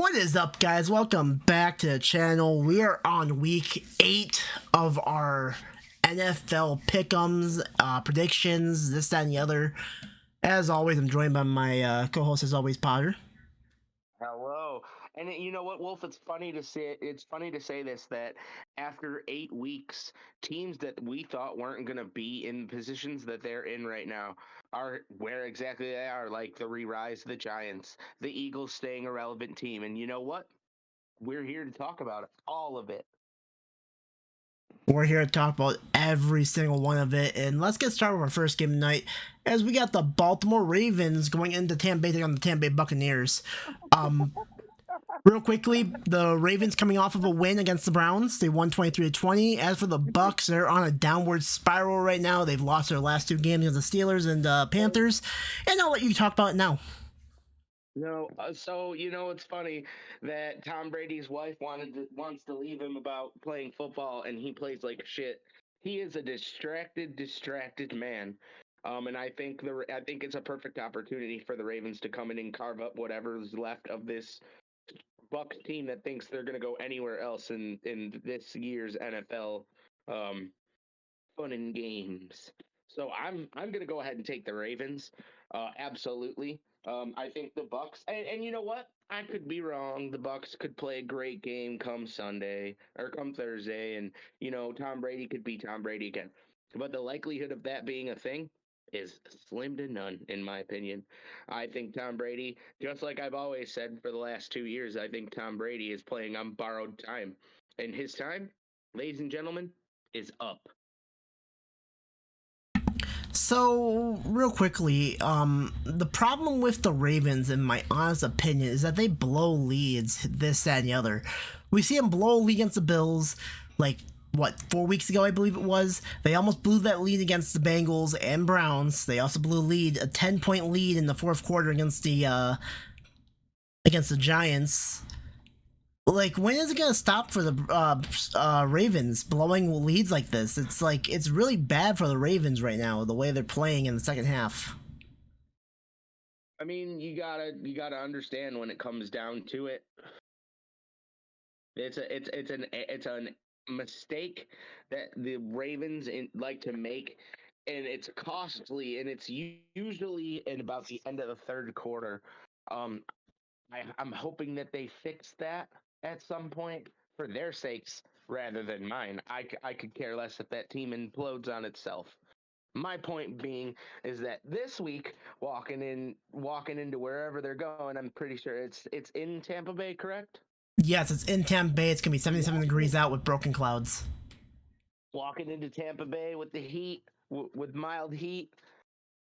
What is up, guys? Welcome back to the channel. We are on week 8 of our NFL pick'ems, predictions, this, that, and the other. As always, I'm joined by my co-host, as always, Potter. Hello. And you know what, Wolf? It's funny to say this that after 8 weeks, teams that we thought weren't going to be in positions that they're in right now are where exactly they are. Like the re-rise of the Giants, the Eagles staying a relevant team. And you know what? We're here to talk about it, all of it. We're here to talk about every single one of it, and let's get started with our first game tonight, as we got the Baltimore Ravens going into Tampa Bay, taking on the Tampa Bay Buccaneers. Real quickly, the Ravens coming off of a win against the Browns. They won 23-20. As for the Bucks, they're on a downward spiral right now. They've lost their last 2 games against the Steelers and Panthers. And I'll let you talk about it now. No, so it's funny that Tom Brady's wife wants to leave him about playing football, and he plays like shit. He is a distracted man, and I think it's a perfect opportunity for the Ravens to come in and carve up whatever's left of this Bucks team that thinks they're going to go anywhere else in this year's NFL fun and games. So I'm gonna go ahead and take the Ravens. Absolutely. I think the Bucks, and you know what? I could be wrong. The Bucks could play a great game come Sunday or come Thursday, and Tom Brady could be Tom Brady again. But the likelihood of that being a thing is slim to none, in my opinion. I think Tom Brady, just like I've always said for the last 2 years, I think Tom Brady is playing on borrowed time, and his time, ladies and gentlemen, is up. So, real quickly, the problem with the Ravens, in my honest opinion, is that they blow leads, this, that, and the other. We see them blow a lead against the Bills, like, what, 4 weeks ago, I believe it was. They almost blew that lead against the Bengals and Browns. They also blew a 10-point lead in the fourth quarter against the Giants. Like, when is it gonna stop for the Ravens blowing leads like this? It's really bad for the Ravens right now, the way they're playing in the second half. I mean, you gotta understand when it comes down to it. It's a mistake that the like to make, and it's costly, and it's usually in about the end of the third quarter. Um, I'm hoping that they fix that at some point for their sakes rather than mine. I could care less if that team implodes on itself. My point being is that this week, walking into wherever they're going, I'm pretty sure it's in Tampa Bay, correct? Yes, it's in Tampa Bay. It's gonna be 77 degrees out with broken clouds. Walking into Tampa Bay with the heat, with mild heat.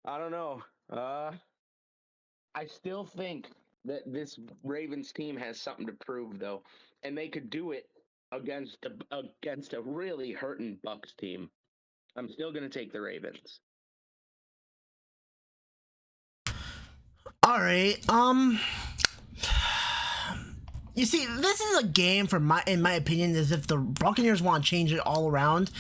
I don't know. I still think that this Ravens team has something to prove, though, and they could do it against a really hurting Bucks team. I'm still gonna take the Ravens. All right. You see, this is a game in my opinion, is if the Buccaneers want to change it all around,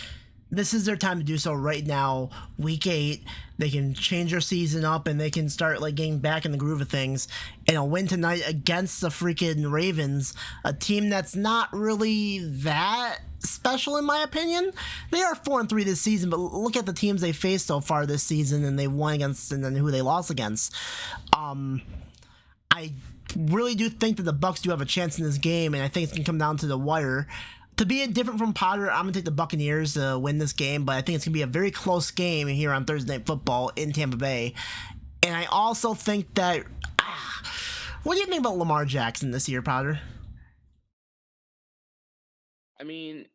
this is their time to do so right now. Week 8, they can change their season up and they can start like getting back in the groove of things. And a win tonight against the freaking Ravens, a team that's not really that special in my opinion. They are 4-3 this season, but look at the teams they faced so far this season, and they won against, and then who they lost against. I really do think that the Bucks do have a chance in this game, and I think it's gonna come down to the wire. To be different from Potter, I'm gonna take the Buccaneers to win this game, but I think it's gonna be a very close game here on Thursday Night Football in Tampa Bay. And I also think that, what do you think about Lamar Jackson this year, Potter? I mean,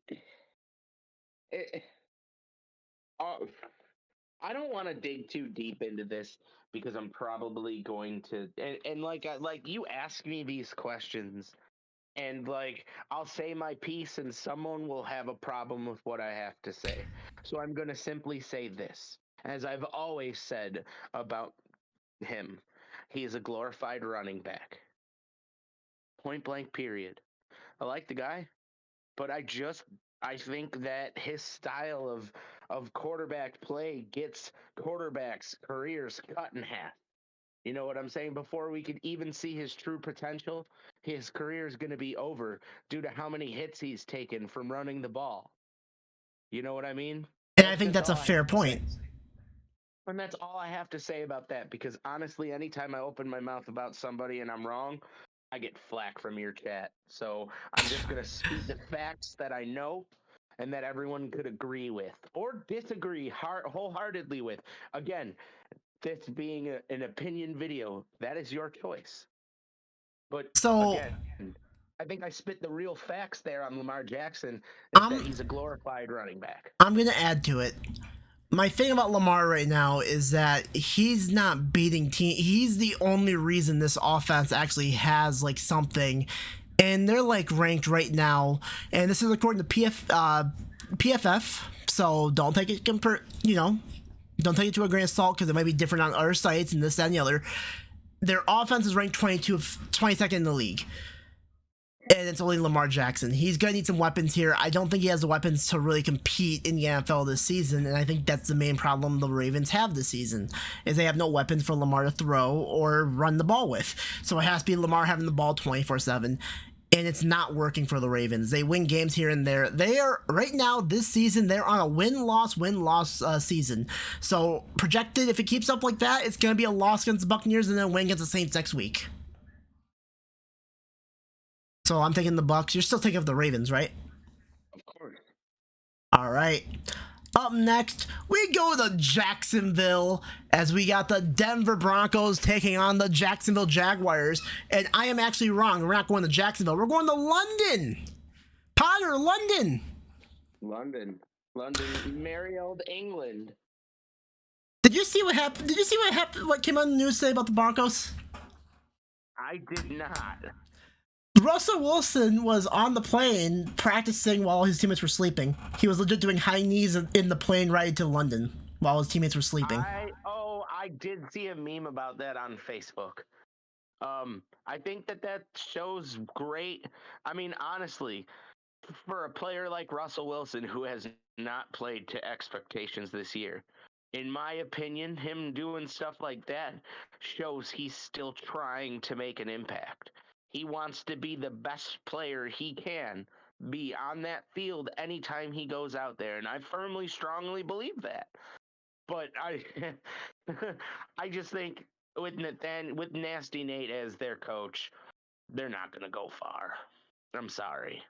it, uh, I don't want to dig too deep into this because I'm probably going to, and like you ask me these questions, and like I'll say my piece, and someone will have a problem with what I have to say. So I'm going to simply say this, as I've always said about him: he is a glorified running back. Point blank. Period. I like the guy, but I think that his style of quarterback play gets quarterbacks' careers cut in half. You know what I'm saying? Before we could even see his true potential, his career is going to be over due to how many hits he's taken from running the ball. You know what I mean? And I That's think just that's a all I fair have to say. point. And that's all I have to say about that because honestly, anytime I open my mouth about somebody and I'm wrong, I get flack from your chat. So I'm just going to speak the facts that I know and that everyone could agree with or disagree wholeheartedly with. Again, this being an opinion video, that is your choice. But So again, I think I spit the real facts there on Lamar Jackson is that I'm he's a glorified running back. I'm gonna add to it. My thing about Lamar right now is that he's not beating team. He's the only reason this offense actually has like something, and they're like ranked right now. And this is according to PFF. So don't take it don't take it to a grain of salt because it might be different on other sites and this, that, and the other. Their offense is ranked 22nd in the league. And it's only Lamar Jackson. He's going to need some weapons here. I don't think he has the weapons to really compete in the NFL this season, and I think that's the main problem the Ravens have this season, is they have no weapons for Lamar to throw or run the ball with. So it has to be Lamar having the ball 24/7, and it's not working for the Ravens. They win games here and there. They are, right now, this season, they're on a win-loss season. So projected, if it keeps up like that, it's going to be a loss against the Buccaneers and then a win against the Saints next week. So I'm taking the Bucks. You're still taking of the Ravens, right? Of course. All right. Up next, we go to Jacksonville as we got the Denver Broncos taking on the Jacksonville Jaguars. And I am actually wrong. We're not going to Jacksonville. We're going to London. Potter, London. London, merry old England. Did you see what happened? Did you see what happened? What came on the news today about the Broncos? I did not. Russell Wilson was on the plane practicing while his teammates were sleeping. He was legit doing high knees in the plane ride to London while his teammates were sleeping. I did see a meme about that on Facebook. I think that shows great. I mean, honestly, for a player like Russell Wilson who has not played to expectations this year, in my opinion, him doing stuff like that shows he's still trying to make an impact. He wants to be the best player he can be on that field anytime he goes out there, and I firmly, strongly believe that. But I just think with Nasty Nate as their coach, they're not going to go far. I'm sorry.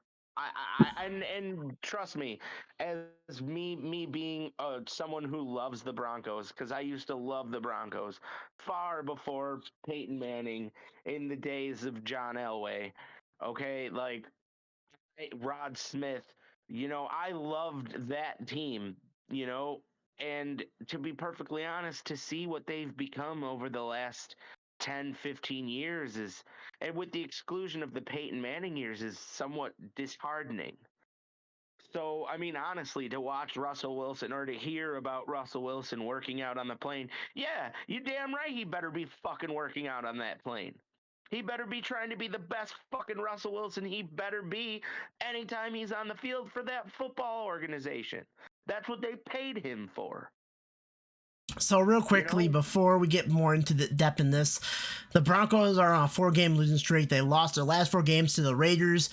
And trust me, as me being someone who loves the Broncos, because I used to love the Broncos far before Peyton Manning in the days of John Elway. Okay, like Rod Smith, I loved that team, you know, and to be perfectly honest, to see what they've become over the last 10, 15 years and with the exclusion of the Peyton Manning years, is somewhat disheartening. So, I mean, honestly, to watch Russell Wilson or to hear about Russell Wilson working out on the plane, yeah, you damn right he better be fucking working out on that plane. He better be trying to be the best fucking Russell Wilson he better be anytime he's on the field for that football organization. That's what they paid him for. So real quickly, before we get more into the depth in this, the Broncos are on a 4-game losing streak. They lost their last 4 games to the Raiders,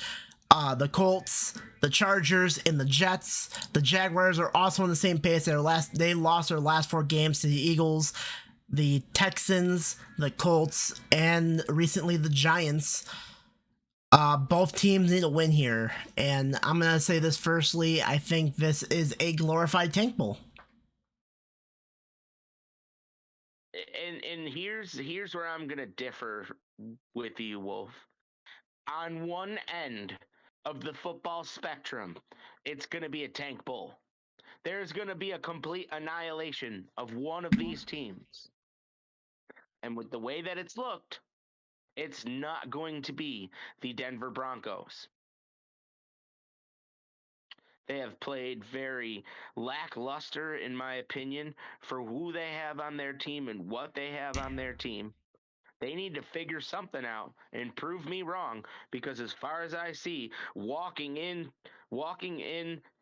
the Colts, the Chargers, and the Jets. The Jaguars are also on the same pace. They lost their last 4 games to the Eagles, the Texans, the Colts, and recently the Giants. Both teams need a win here, and I'm gonna say this firstly. I think this is a glorified tank bowl. And here's where I'm gonna differ with you, Wolf. On one end of the football spectrum, it's gonna be a tank bowl. There's gonna be a complete annihilation of one of these teams. And with the way that it's looked, it's not going to be the Denver Broncos. They have played very lackluster, in my opinion, for who they have on their team and what they have on their team. They need to figure something out and prove me wrong, because as far as I see, walking in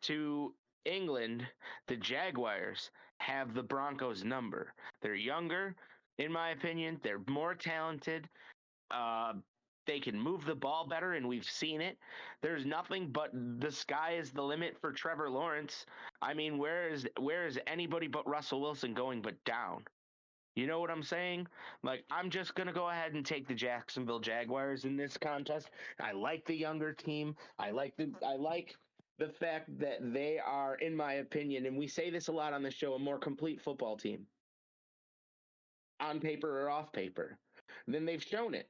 to England, the Jaguars have the Broncos number. They're younger. in my opinion. They're more talented. Uh, they can move the ball better, and we've seen it. There's nothing but the sky is the limit for Trevor Lawrence. I mean, where is anybody but Russell Wilson going but down? You know what I'm saying? Like, I'm just going to go ahead and take the Jacksonville Jaguars in this contest. I like the younger team. I like the fact that they are, in my opinion, and we say this a lot on the show, a more complete football team on paper or off paper. Then they've shown it.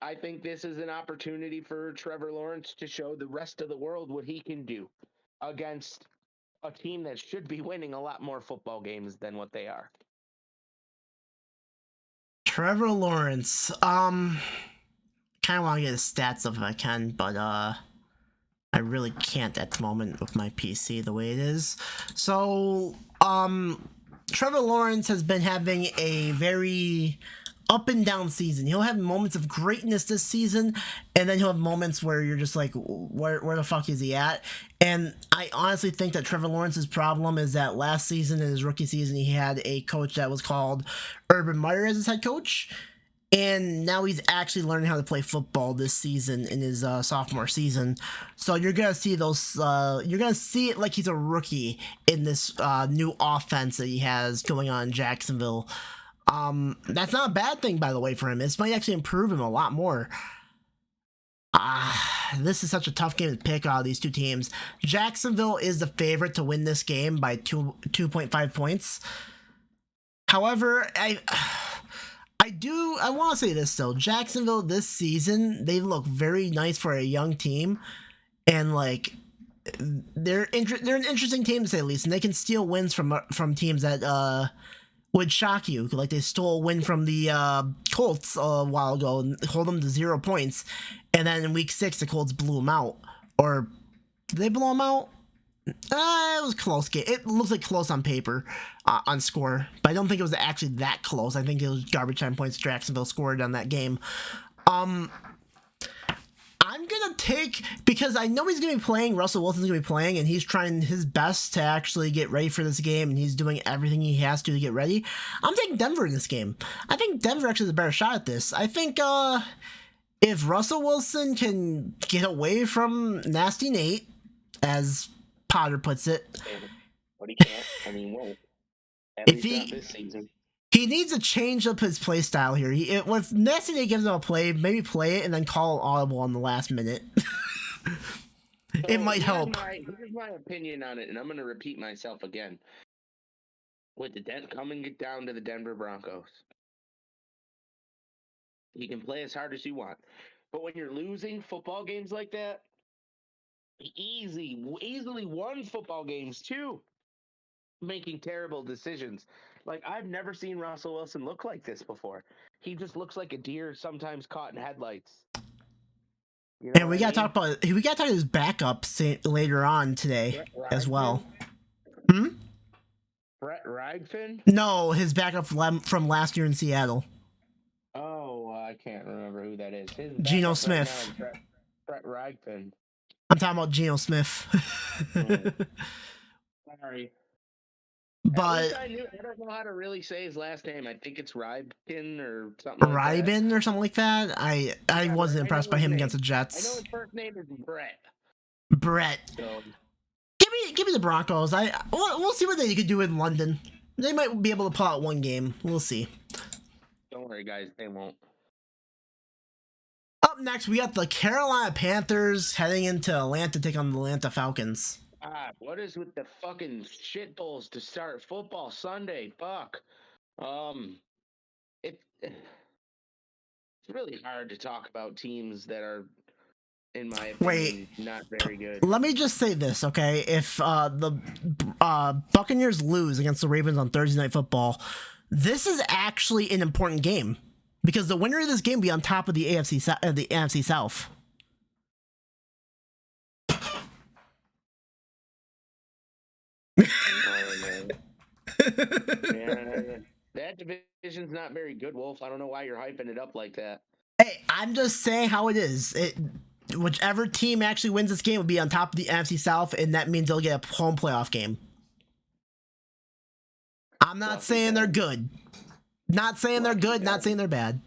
I think this is an opportunity for Trevor Lawrence to show the rest of the world what he can do against a team that should be winning a lot more football games than what they are. Trevor Lawrence. Kind of want to get his stats up if I can, but I really can't at the moment with my PC the way it is. So, Trevor Lawrence has been having a very up and down season. He'll have moments of greatness this season, and then he'll have moments where you're just like, where the fuck is he at? And I honestly think that Trevor Lawrence's problem is that last season, in his rookie season, he had a coach that was called Urban Meyer as his head coach. And now he's actually learning how to play football this season in his sophomore season. So you're gonna see those. You're gonna see it like he's a rookie in this new offense that he has going on in Jacksonville. That's not a bad thing, by the way, for him. This might actually improve him a lot more. This is such a tough game to pick out of these two teams. Jacksonville is the favorite to win this game by 2.5 points. However, I want to say this though. Jacksonville this season, they look very nice for a young team, and like they're an interesting team to say the least, and they can steal wins from teams that would shock you. Like they stole a win from the Colts a while ago and hold them to 0 points, and then in week 6 the Colts blew them out. Or did they blow them out? It was a close game. It looks like close on paper, on score, but I don't think it was actually that close. I think it was garbage time points Jacksonville scored on that game. I'm gonna take, because I know he's gonna be playing, Russell Wilson's gonna be playing, and he's trying his best to actually get ready for this game, and he's doing everything he has to get ready. I'm taking Denver in this game. I think Denver actually has a better shot at this. I think if Russell Wilson can get away from Nasty Nate, as Potter puts it. But he can't. I mean, won't. If this season. He needs to change up his play style here. If Nasty Nate gives him a play, maybe play it and then call an audible on the last minute. It might help. Here's my opinion on it, and I'm going to repeat myself again. With the coming down to the Denver Broncos, you can play as hard as you want, but when you're losing football games like that, easily won football games too, making terrible decisions. Like, I've never seen Russell Wilson look like this before. He just looks like a deer sometimes caught in headlights. You know, and we gotta talk about his backup later on today as well. Brett Ragfin? No, his backup from last year in Seattle. Oh, I can't remember who that is. Geno Smith. Brett Ragfin. I'm talking about Geno Smith. Sorry. But I don't know how to really say his last name. I think it's Rybin or something like that. Rybin or something like that. I wasn't impressed by him against the Jets. I know his first name is Brett. So. Give me the Broncos. We'll see what they could do in London. They might be able to pull out one game. We'll see. Don't worry, guys. They won't. Up next, we got the Carolina Panthers heading into Atlanta to take on the Atlanta Falcons. What is with the fucking shit bowls to start football Sunday? Fuck. It's really hard to talk about teams that are, in my opinion, not very good. Let me just say this, okay? If the Buccaneers lose against the Ravens on Thursday Night Football, this is actually an important game because the winner of this game will be on top of the NFC South. Yeah, that division's not very good, Wolf. I don't know why you're hyping it up like that. Hey, I'm just saying how it is. Whichever team actually wins this game will be on top of the NFC South, and that means they'll get a home playoff game. I'm not saying they're good. Not saying they're Lucky good, not them. saying they're bad.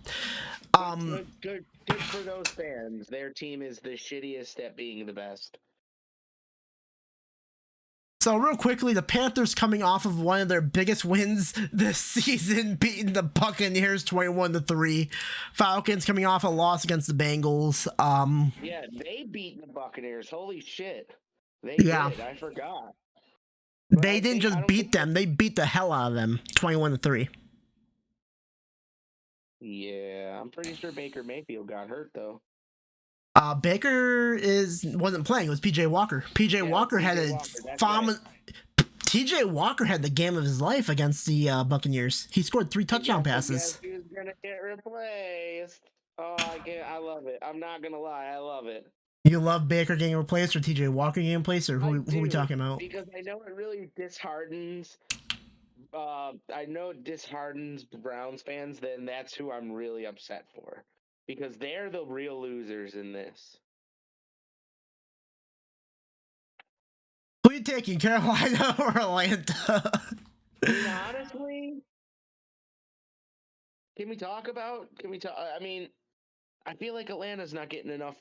Good for those fans. Their team is the shittiest at being the best. So real quickly, the Panthers coming off of one of their biggest wins this season, beating the Buccaneers 21-3. Falcons coming off a loss against the Bengals. Yeah, they beat the Buccaneers. Holy shit. They Yeah. did. I forgot. They didn't just beat them, they beat the hell out of them 21-3. Yeah, I'm pretty sure Baker Mayfield got hurt though. Baker wasn't playing. It was PJ Walker. PJ Walker had a TJ Walker had the game of his life against the Buccaneers. He scored 3 touchdown passes. He was gonna get replaced. Oh, I love it. I'm not gonna lie, I love it. You love Baker getting replaced or TJ Walker getting replaced, or who are we talking about? Because I know it really disheartens. I know it disheartens Browns fans. Then that's who I'm really upset for, because they're the real losers in this. Who are you taking, Carolina or Atlanta? Honestly, can we talk? I mean, I feel like Atlanta's not getting enough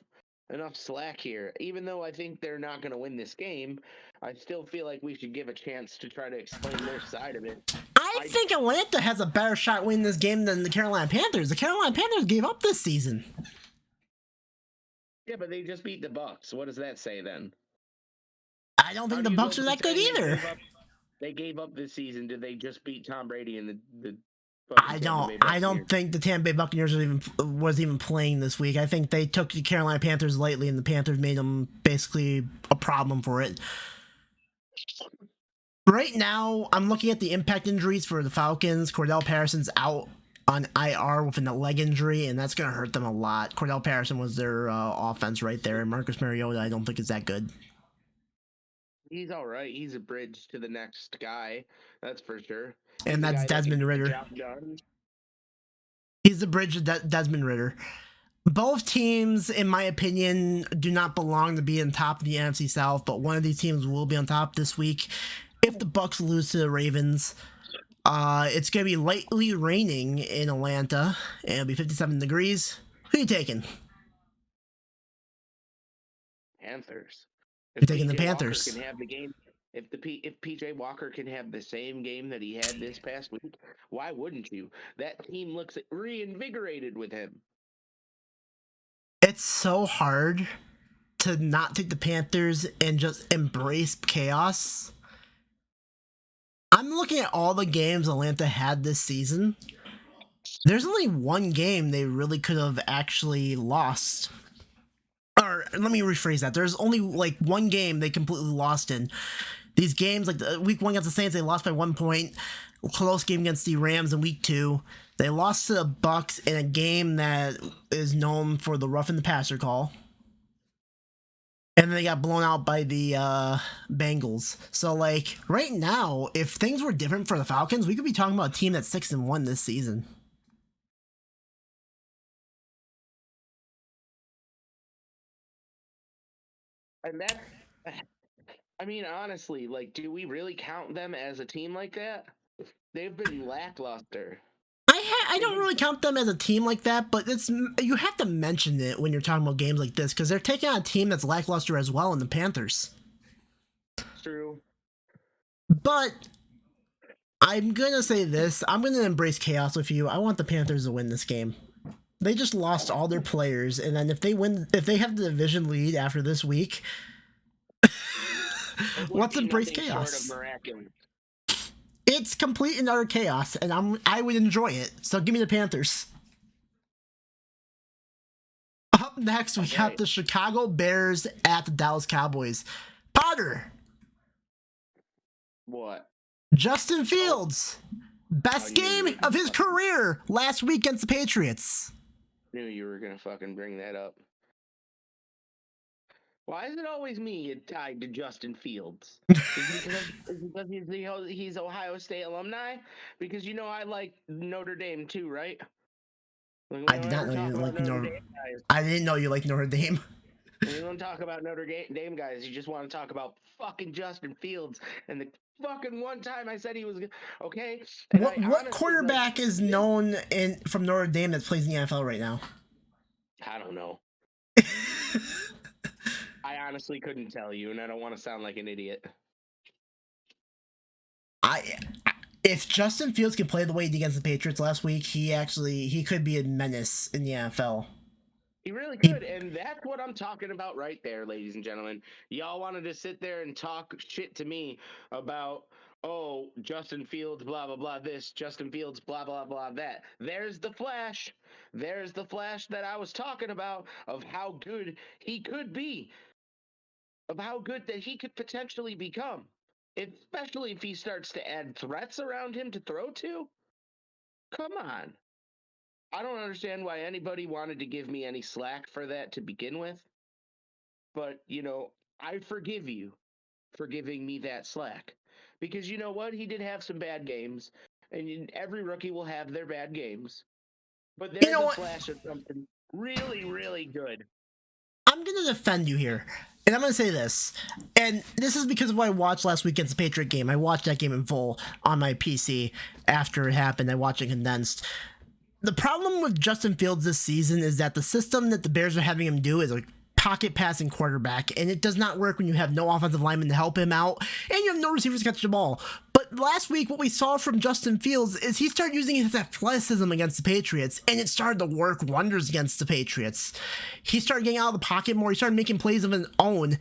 slack here. Even though I think they're not going to win this game, I still feel like we should give a chance to try to explain their side of it. I think Atlanta has a better shot winning this game than the Carolina Panthers. The Carolina Panthers gave up this season. Yeah, but they just beat the Bucs. What does that say then? I don't think the Bucs are that good either. They gave up this season. Did they just beat Tom Brady and the I don't think the Tampa Bay Buccaneers was even playing this week. I think they took the Carolina Panthers lightly, and the Panthers made them basically a problem for it. Right now, I'm looking at the impact injuries for the Falcons. Cordell Patterson's out on IR with a leg injury, and that's going to hurt them a lot. Cordell Patterson was their offense right there, and Marcus Mariota I don't think is that good. He's all right. He's a bridge to the next guy, that's for sure. And that's Desmond Ridder. He's the bridge to Desmond Ridder. Both teams, in my opinion, do not belong to be on top of the NFC South, but one of these teams will be on top this week. If the Bucs lose to the Ravens, it's going to be lightly raining in Atlanta, and it'll be 57 degrees. Who are you taking? Panthers. You're taking the Panthers. Can have the game. If PJ Walker can have the same game that he had this past week, why wouldn't you? That team looks reinvigorated with him. It's so hard to not take the Panthers and just embrace chaos. I'm looking at all the games Atlanta had this season. There's only one game they really could have actually lost. Or let me rephrase that. There's only like one game they completely lost in. These games, like the week 1 against the Saints, they lost by 1 point. Close game against the Rams in week 2. They lost to the Bucs in a game that is known for the roughing the passer call. And then they got blown out by the Bengals. So, like, right now, if things were different for the Falcons, we could be talking about a team that's 6-1 this season. And that's, I mean, honestly, like, do we really count them as a team like that? They've been lackluster. I don't really count them as a team like that, but you have to mention it when you're talking about games like this, because they're taking on a team that's lackluster as well in the Panthers. True. But I'm going to say this. I'm going to embrace chaos with you. I want the Panthers to win this game. They just lost all their players, and then if they have the division lead after this week, let's embrace chaos. It's complete and utter chaos, and I would enjoy it. So give me the Panthers. Up next, we got the Chicago Bears at the Dallas Cowboys. Potter. What? Justin Fields. Best game of his career last week against the Patriots. Knew you were gonna fucking bring that up. Why is it always me tied to Justin Fields? Is it because he's Ohio State alumni? Because you know I like Notre Dame too, right? Like, I did not know you like Notre Dame. I didn't know you like Notre Dame. When you don't talk about Notre Dame guys, you just want to talk about fucking Justin Fields and the fucking one time I said he was okay. And I What honestly quarterback is this, known in from Notre Dame that plays in the NFL right now? I don't know. I honestly couldn't tell you, and I don't want to sound like an idiot. I if Justin Fields can play the way he did against the Patriots last week, he could be a menace in the NFL. He really He, could, and that's what I'm talking about right there, ladies and gentlemen. Y'all wanted to sit there and talk shit to me about, oh, Justin Fields, blah blah blah, this, Justin Fields, blah blah blah, that. There's the flash. There's the flash that I was talking about of how good he could be, of how good that he could potentially become, especially if he starts to add threats around him to throw to. Come on. I don't understand why anybody wanted to give me any slack for that to begin with. But, I forgive you for giving me that slack. Because you know what? He did have some bad games. And every rookie will have their bad games. But you there's know a what? flash of something really, really good. I'm gonna defend you here, and I'm gonna say this, and this is because of what I watched last week against the Patriot game. I watched that game in full on my PC after it happened. I watched it condensed. The problem with Justin Fields this season is that the system that the Bears are having him do is a pocket passing quarterback, and it does not work when you have no offensive lineman to help him out, and you have no receivers to catch the ball. But last week, what we saw from Justin Fields is he started using his athleticism against the Patriots, and it started to work wonders against the Patriots. He started getting out of the pocket more, he started making plays of his own,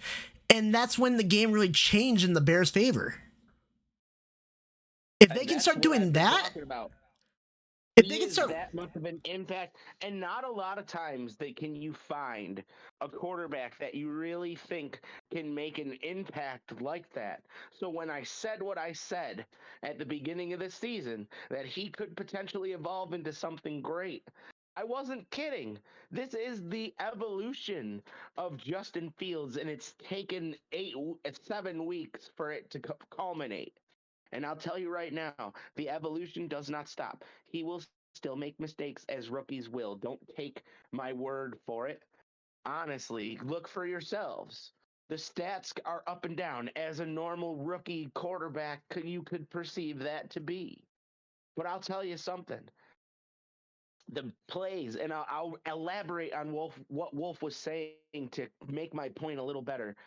and that's when the game really changed in the Bears' favor. If they And can that's start what I've doing been that, talking about. if He they can is start that much of an impact, and not a lot of times that can you find a quarterback that you really think can make an impact like that. So when I said what I said at the beginning of the season, that he could potentially evolve into something great, I wasn't kidding. This is the evolution of Justin Fields, and it's taken 7 weeks for it to culminate. And I'll tell you right now, the evolution does not stop. He will still make mistakes as rookies will. Don't take my word for it. Honestly, look for yourselves. The stats are up and down as a normal rookie quarterback. You could perceive that to be. But I'll tell you something. The plays, and I'll elaborate on what Wolf was saying to make my point a little better.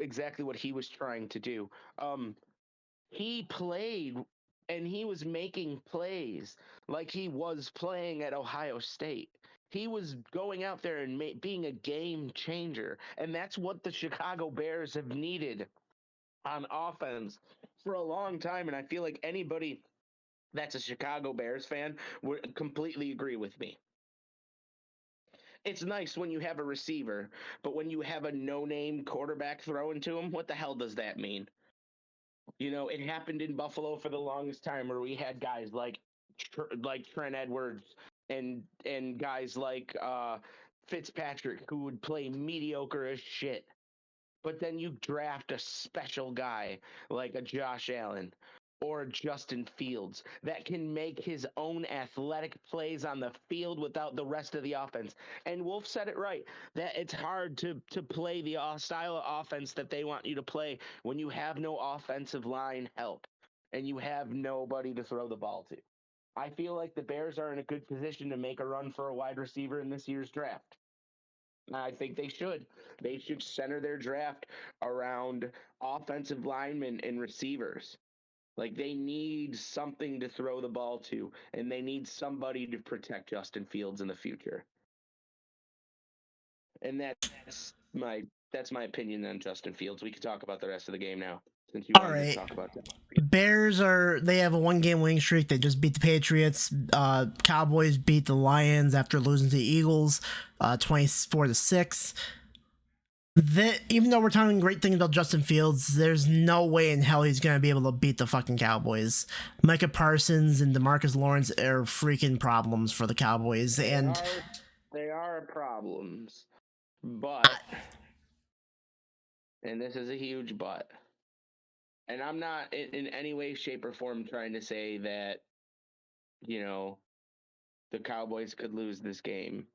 Exactly what he was trying to do. He played and he was making plays like he was playing at Ohio State. He was going out there and being a game changer. And that's what the Chicago Bears have needed on offense for a long time. And I feel like anybody that's a Chicago Bears fan would completely agree with me. It's nice when you have a receiver, but when you have a no-name quarterback throwing to him, what the hell does that mean? It happened in Buffalo for the longest time where we had guys like Trent Edwards and guys like Fitzpatrick who would play mediocre as shit. But then you draft a special guy like a Josh Allen or a Justin Fields that can make his own athletic plays on the field without the rest of the offense. And Wolf said it right, that it's hard to play the style of offense that they want you to play when you have no offensive line help and you have nobody to throw the ball to. I feel like the Bears are in a good position to make a run for a wide receiver in this year's draft. I think they should. They should center their draft around offensive linemen and receivers. Like they need something to throw the ball to, and they need somebody to protect Justin Fields in the future. And that's my opinion on Justin Fields. We could talk about the rest of the game now, since you all wanted to right. talk about that. They have a 1 game winning streak. They just beat the Patriots. Cowboys beat the Lions after losing to the Eagles 24-6. Even though we're talking great things about Justin Fields, there's no way in hell he's going to be able to beat the fucking Cowboys. Micah Parsons and DeMarcus Lawrence are freaking problems for the Cowboys. They are problems. But, and this is a huge but, and I'm not in any way, shape, or form trying to say that, the Cowboys could lose this game.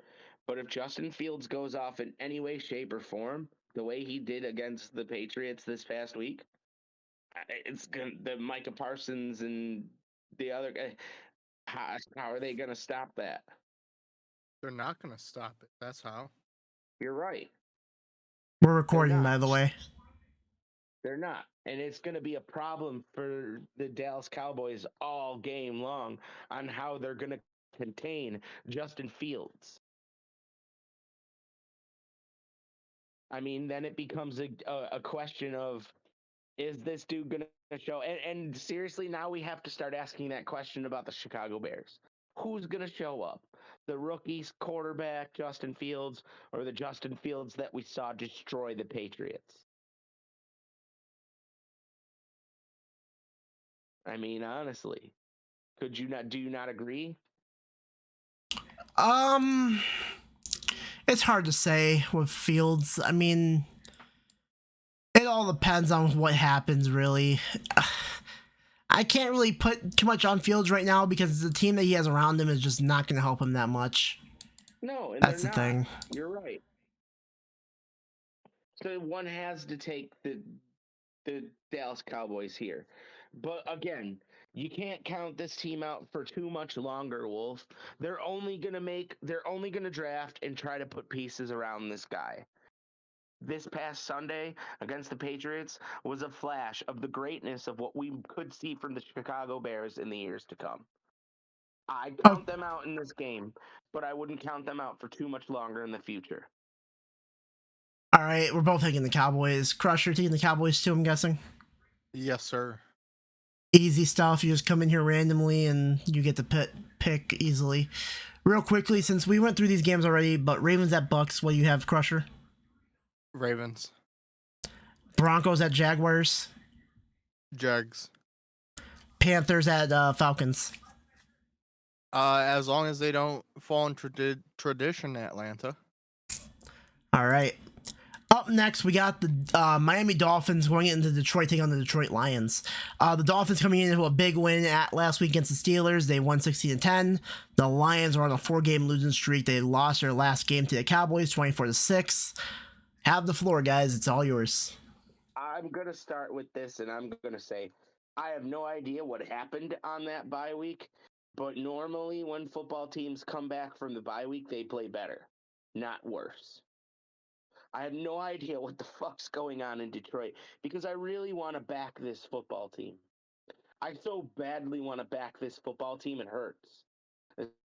But if Justin Fields goes off in any way, shape, or form, the way he did against the Patriots this past week, it's gonna the Micah Parsons and the other guy. How are they gonna stop that? They're not going to stop it. That's how. You're right. We're They're recording, not. by the way. They're not. And it's going to be a problem for the Dallas Cowboys all game long on how they're going to contain Justin Fields. I mean, then it becomes a question of, is this dude going to show? And seriously, now we have to start asking that question about the Chicago Bears. Who's going to show up? The rookies, quarterback, Justin Fields, or the Justin Fields that we saw destroy the Patriots? I mean, honestly, do you not agree? It's hard to say with Fields. I mean, it all depends on what happens, really. I can't really put too much on Fields right now because the team that he has around him is just not going to help him that much. No, and That's they're the not. thing. You're right. So one has to take the Dallas Cowboys here. But again, you can't count this team out for too much longer, Wolf. They're only gonna draft and try to put pieces around this guy. This past Sunday against the Patriots was a flash of the greatness of what we could see from the Chicago Bears in the years to come. I count them out in this game, but I wouldn't count them out for too much longer in the future. All right, we're both taking the Cowboys. Crusher taking the Cowboys too, I'm guessing. Yes, sir. Easy stuff. You just come in here randomly and you get to pick easily. Real quickly, since we went through these games already, but Ravens at Bucks, what do you have, Crusher? Ravens. Broncos at Jaguars. Jags. Panthers at Falcons. As long as they don't fall in tradition, Atlanta. All right. Up next, we got the Miami Dolphins going into Detroit, taking on the Detroit Lions. The Dolphins coming into a big win at last week against the Steelers. They won 16-10. The Lions are on a 4-game losing streak. They lost their last game to the Cowboys, 24-6. Have the floor, guys. It's all yours. I'm gonna start with this, and I'm gonna say I have no idea what happened on that bye week, but normally when football teams come back from the bye week, they play better, not worse. I have no idea what the fuck's going on in Detroit because I really want to back this football team. I so badly want to back this football team, it hurts.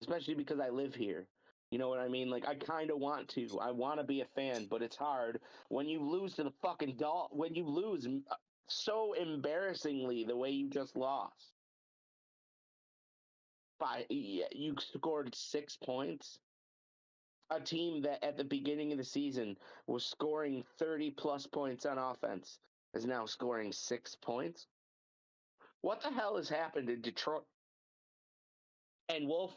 Especially because I live here. You know what I mean? Like, I kind of want to. I want to be a fan, but it's hard when you lose to the fucking when you lose so embarrassingly the way you just lost. You scored 6 points. A team that at the beginning of the season was scoring 30 plus points on offense is now scoring 6 points. What the hell has happened in Detroit? And Wolf,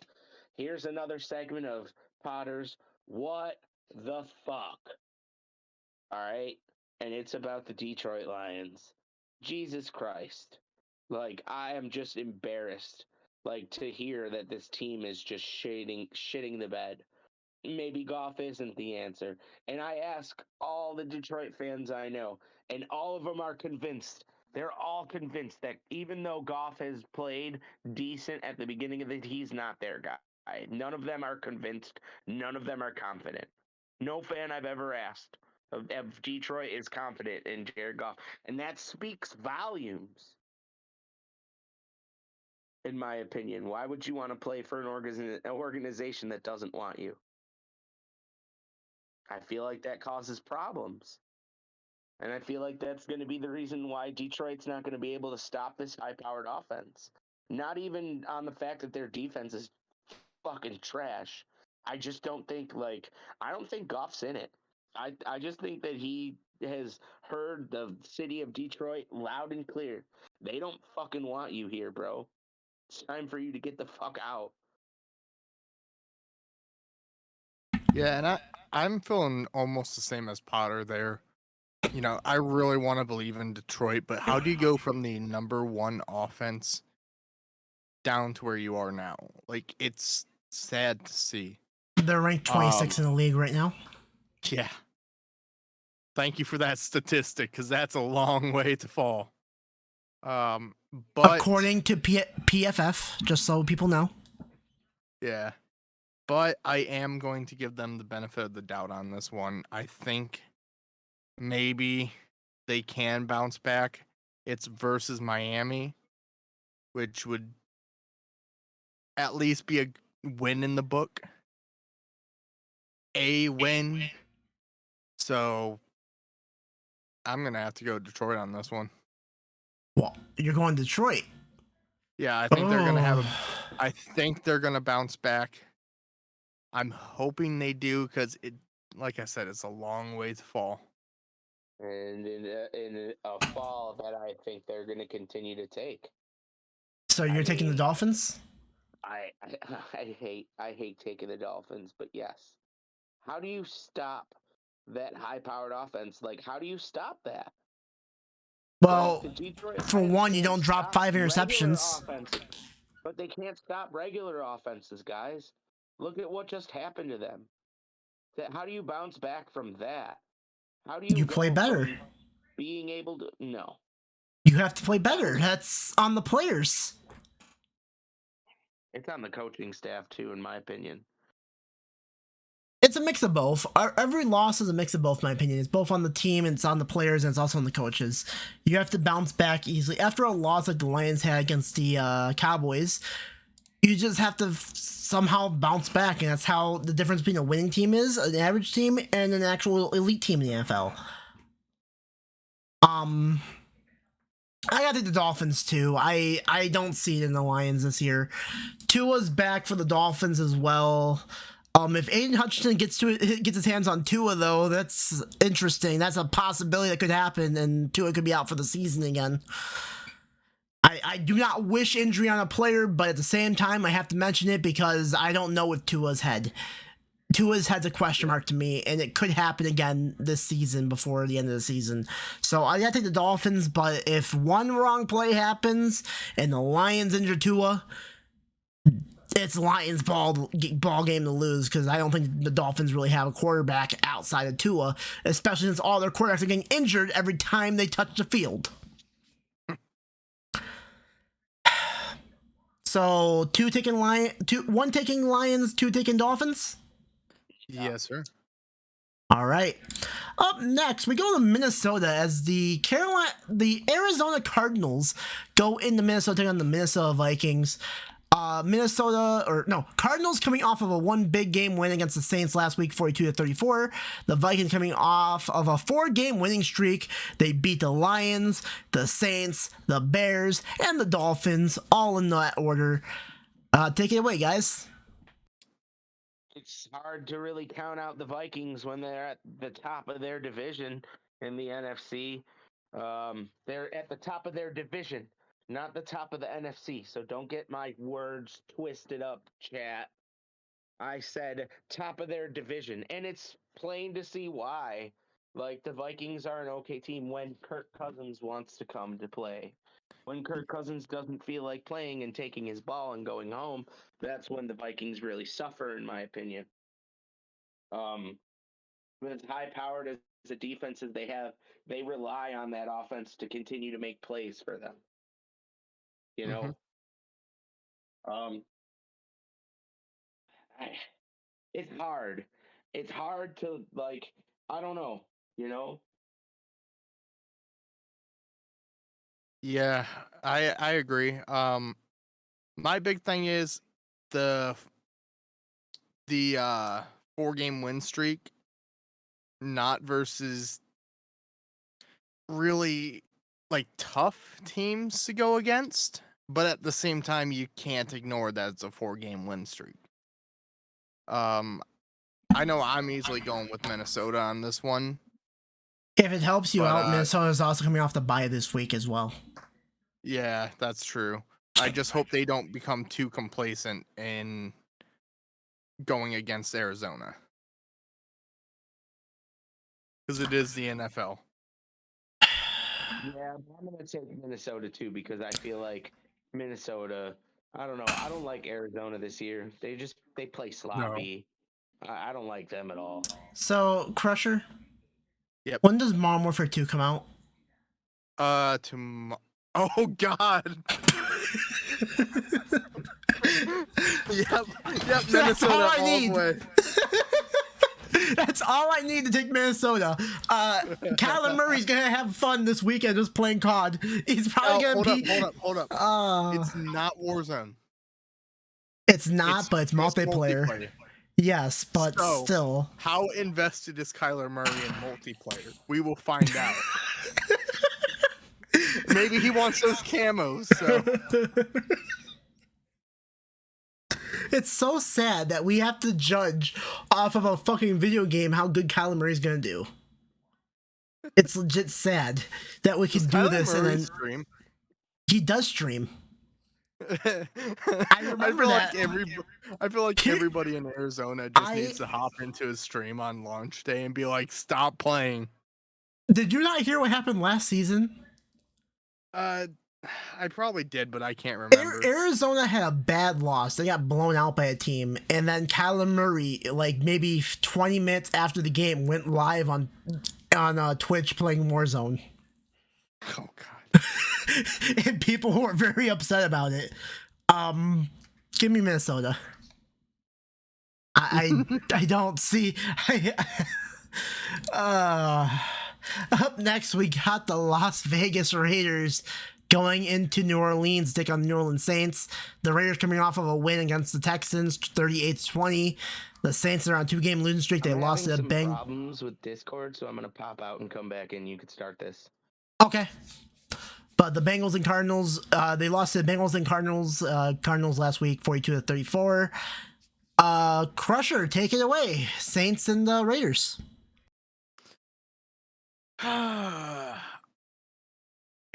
here's another segment of Potter's What the Fuck. All right. And it's about the Detroit Lions. Jesus Christ. Like, I am just embarrassed, like, to hear that this team is just shitting the bed. Maybe Goff isn't the answer. And I ask all the Detroit fans I know, and all of them are convinced. They're all convinced that even though Goff has played decent at the beginning of he's not their guy. None of them are convinced. None of them are confident. No fan I've ever asked of Detroit is confident in Jared Goff. And that speaks volumes, in my opinion. Why would you want to play for an organization that doesn't want you? I feel like that causes problems. And I feel like that's going to be the reason why Detroit's not going to be able to stop this high-powered offense. Not even on the fact that their defense is fucking trash. I just don't think, I don't think Goff's in it. I just think that he has heard the city of Detroit loud and clear. They don't fucking want you here, bro. It's time for you to get the fuck out. Yeah, and I'm feeling almost the same as Potter there. You know, I really want to believe in Detroit, but how do you go from the number one offense down to where you are now? Like, it's sad to see. They're ranked 26 in the league right now. Yeah. Thank you for that statistic, because that's a long way to fall. But according to PFF, just so people know. yeah, but I am going to give them the benefit of the doubt on this one. I think maybe they can bounce back. It's versus Miami, which would at least be a win in the book. A win. So I'm going to have to go Detroit on this one. Well, you're going Detroit. Yeah, I think they're going to have Oh. I think they're going to bounce back. I'm hoping they do because it, like I said, it's a long way to fall. And in a fall that I think they're going to continue to take. So you're taking the Dolphins? I hate taking the Dolphins, but yes. How do you stop that high-powered offense? Like, how do you stop that? Well, Like, the Detroit for Lions one, you can't don't drop stop 5 regular interceptions. offenses, but they can't stop regular offenses, guys. Look at what just happened to them. How do you bounce back from that? How do You go play better. from being able to no? You have to play better. That's on the players. It's on the coaching staff too, in my opinion. It's a mix of both. Every loss is a mix of both, in my opinion. It's both on the team, and it's on the players, and it's also on the coaches. You have to bounce back easily. After a loss like the Lions had against the Cowboys, you just have to somehow bounce back, and that's how the difference between a winning team is, an average team, and an actual elite team in the NFL. I gotta take the Dolphins too. I don't see it in the Lions this year. Tua's back for the Dolphins as well. If Aiden Hutchinson gets his hands on Tua though, that's interesting. That's a possibility that could happen, and Tua could be out for the season again. I do not wish injury on a player, but at the same time, I have to mention it because I don't know with Tua's head. Tua's head's a question mark to me, and it could happen again this season before the end of the season. So I gotta take the Dolphins, but if one wrong play happens and the Lions injure Tua, it's Lions ball game to lose because I don't think the Dolphins really have a quarterback outside of Tua, especially since all their quarterbacks are getting injured every time they touch the field. So one taking Lions, 2 taking Dolphins. Yes, sir. All right. Up next, we go to Minnesota as the Arizona Cardinals go into Minnesota on the Minnesota Vikings. Cardinals coming off of a one big game win against the Saints last week, 42-34. The Vikings coming off of a 4-game winning streak. They beat the Lions, the Saints, the Bears, and the Dolphins, all in that order. Take it away, guys. It's hard to really count out the Vikings when they're at the top of their division in the NFC. They're at the top of their division, not the top of the NFC. So don't get my words twisted up, chat. I said top of their division, and it's plain to see why. Like, the Vikings are an okay team when Kirk Cousins wants to come to play. When Kirk Cousins doesn't feel like playing and taking his ball and going home, that's when the Vikings really suffer, in my opinion. With as high powered as the defenses they have, they rely on that offense to continue to make plays for them. You know, it's hard. It's hard to, like, I don't know, you know. Yeah, I agree. My big thing is the 4-game win streak, not versus really like tough teams to go against, but at the same time you can't ignore that it's a 4-game win streak. I know I'm easily going with Minnesota on this one. If it helps you out, But, Minnesota's also coming off the bye this week as well. Yeah, that's true. I just hope they don't become too complacent in going against Arizona. Because it is the NFL. Yeah, I'm going to take Minnesota too because I feel like Minnesota, I don't know. I don't like Arizona this year. They play sloppy. I don't like them at all. So, Crusher? Yep. When does Modern Warfare 2 come out? Oh God. Yep. That's all Minnesota I all need. the way. That's all I need to take Minnesota. Kyler Murray's gonna have fun this weekend just playing COD. He's probably gonna be. Hold up. It's not Warzone. It's not, but it's just multiplayer. Yes, but So, still. How invested is Kyler Murray in multiplayer? We will find out. Maybe he wants those camos. So. It's so sad that we have to judge off of a fucking video game how good Kyler Murray's gonna do. It's legit sad that we can do this and then stream? He does stream. I remember I feel like everybody in Arizona just needs to hop into his stream on launch day and be like, "Stop playing." Did you not hear what happened last season? I probably did, but I can't remember. Arizona had a bad loss. They got blown out by a team, and then Kyler Murray, like maybe 20 minutes after the game, went live on Twitch playing Warzone. Oh God! And people were very upset about it. Give me Minnesota. I don't see. Up next, we got the Las Vegas Raiders going into New Orleans, take on the New Orleans Saints. The Raiders coming off of a win against the Texans, 38-20. The Saints are on a 2-game losing streak. They lost to the Bengals. Problems with Discord, so I'm gonna pop out and come back in. You could start this. Okay. But the Bengals and Cardinals, they lost to the Bengals and Cardinals. Cardinals last week, 42-34. Crusher, take it away. Saints and the Raiders.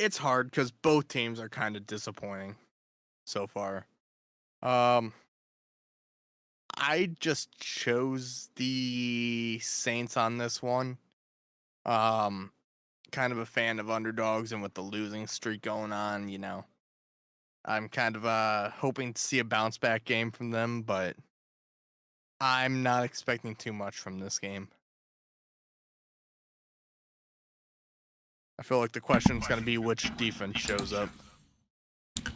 It's hard because both teams are kind of disappointing so far. I just chose the Saints on this one. Kind of a fan of underdogs, and with the losing streak going on, I'm kind of hoping to see a bounce back game from them, but I'm not expecting too much from this game. I feel like the question is going to be which defense shows up.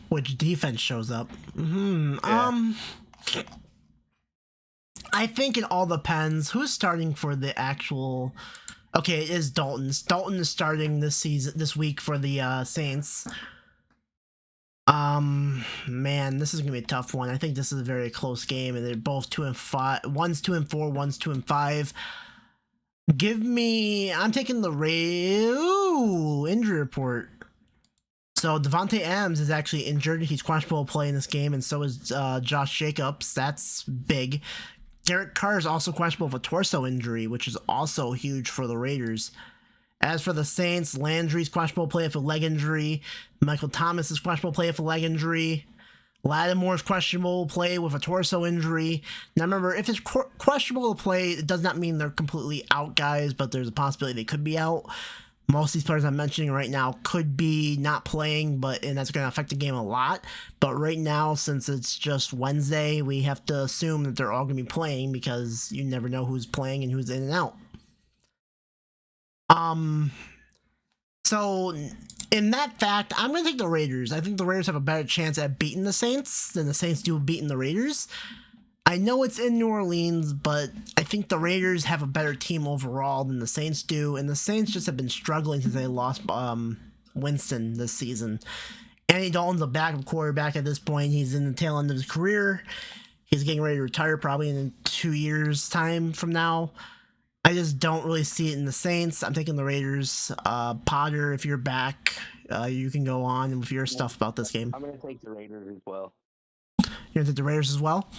Which defense shows up? Yeah. I think it all depends. Who's starting for the actual? Okay, it is Dalton. Dalton is starting this week for the Saints. Man, this is gonna be a tough one. I think this is a very close game, and they're both 2-5. One's 2-4, one's 2-5. I'm taking the injury report. So Devontae Adams is actually injured. He's questionable to play in this game, and so is Josh Jacobs. That's big. Derek Carr is also questionable with a torso injury, which is also huge for the Raiders. As for the Saints, Landry's questionable play with a leg injury. Michael Thomas is questionable play with a leg injury. Lattimore's questionable play with a torso injury. Now remember, if it's questionable to play, it does not mean they're completely out, guys, but there's a possibility they could be out. Most of these players I'm mentioning right now could be not playing, and that's going to affect the game a lot. But right now, since it's just Wednesday, we have to assume that they're all going to be playing because you never know who's playing and who's in and out. So in that fact, I'm going to take the Raiders. I think the Raiders have a better chance at beating the Saints than the Saints do beating the Raiders. I know it's in New Orleans, but I think the Raiders have a better team overall than the Saints do, and the Saints just have been struggling since they lost Winston this season. Andy Dalton's a backup quarterback at this point. He's in the tail end of his career. He's getting ready to retire probably in 2 years' time from now. I just don't really see it in the Saints. I'm taking the Raiders. Potter, if you're back, you can go on with your stuff about this game. I'm going to take the Raiders as well. You're going to take the Raiders as well?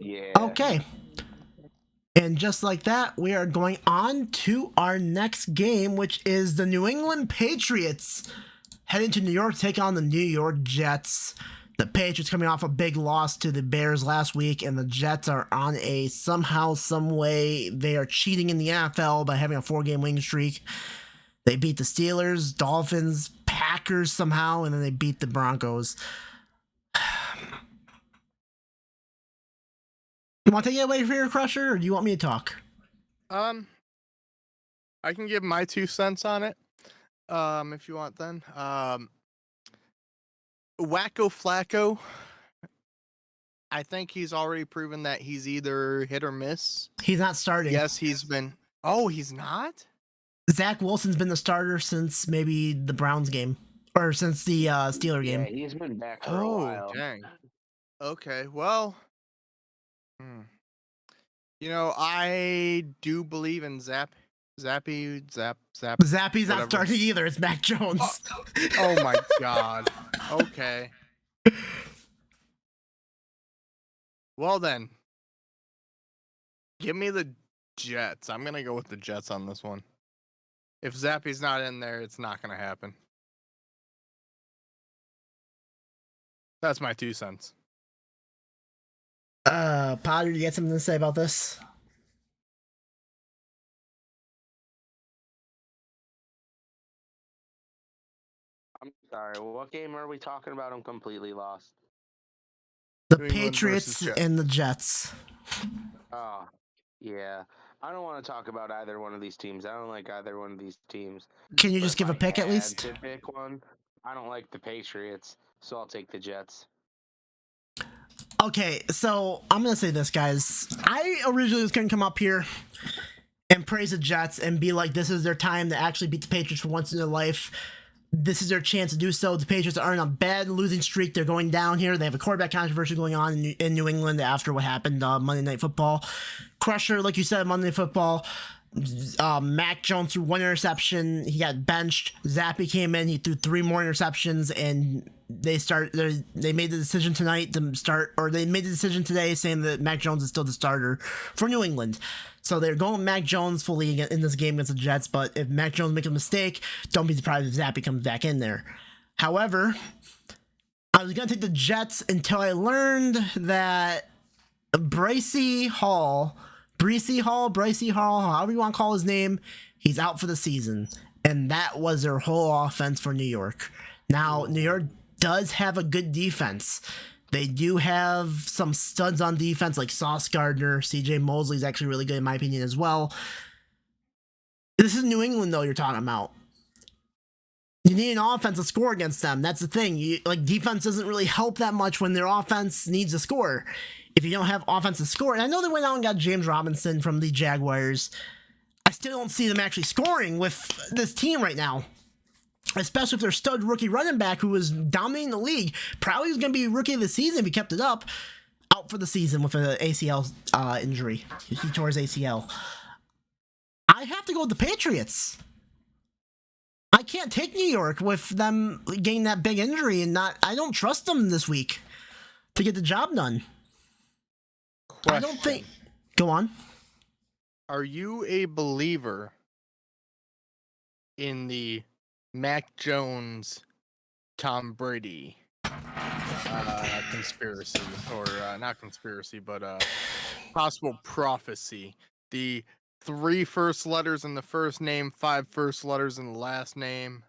Yeah. Okay. And just like that, we are going on to our next game, which is the New England Patriots heading to New York to take on the New York Jets. The Patriots coming off a big loss to the Bears last week, and the Jets are on a somehow, some way, they are cheating in the NFL by having a 4-game winning streak. They beat the Steelers, Dolphins, Packers somehow, and then they beat the Broncos. You want to take it away for your Crusher, or do you want me to talk? I can give my 2 cents on it, if you want then. Wacko Flacco, I think he's already proven that he's either hit or miss. He's not starting. Yes, he's been. Oh, he's not? Zach Wilson's been the starter since maybe the Browns game. Or since the Steeler game. Yeah, he's been back for a while. Dang. Okay, well. I do believe in Zappy. Zappy's not starting either. It's Mac Jones. Oh my god. Okay. Well then. Give me the Jets. I'm going to go with the Jets on this one. If Zappy's not in there, it's not going to happen. That's my 2 cents. Potter, you got something to say about this? I'm sorry, what game are we talking about? I'm completely lost. The Patriots and the Jets. Oh, yeah. I don't want to talk about either one of these teams. I don't like either one of these teams. Can you just give a pick at least? To pick one, I don't like the Patriots, so I'll take the Jets. Okay, so I'm going to say this, guys. I originally was going to come up here and praise the Jets and be like, this is their time to actually beat the Patriots for once in their life. This is their chance to do so. The Patriots are on a bad losing streak. They're going down here. They have a quarterback controversy going on in New England after what happened Monday Night Football. Crusher, like you said, Monday Night Football. Mac Jones threw 1 interception. He got benched. Zappy came in. He threw 3 more interceptions, and they made the decision tonight to start, or they made the decision today saying that Mac Jones is still the starter for New England. So they're going with Mac Jones fully in this game against the Jets, but if Mac Jones makes a mistake, don't be surprised if Zappy comes back in there. However, I was going to take the Jets until I learned that Brycey Hall, however you want to call his name, he's out for the season. And that was their whole offense for New York. Now, New York does have a good defense. They do have some studs on defense like Sauce Gardner. CJ Mosley is actually really good in my opinion as well. This is New England though you're talking about. You need an offense to score against them. That's the thing. Defense doesn't really help that much when their offense needs to score. If you don't have offense to score, and I know they went out and got James Robinson from the Jaguars, I still don't see them actually scoring with this team right now. Especially if their stud rookie running back who was dominating the league, probably was going to be rookie of the season if he kept it up, out for the season with an ACL injury. He tore his ACL. I have to go with the Patriots. I can't take New York with them getting that big injury and I don't trust them this week to get the job done. Question. I don't think. Go on. Are you a believer in the Mac Jones, Tom Brady conspiracy, or not conspiracy, but possible prophecy? The 3 first letters in the first name, 5 first letters in the last name.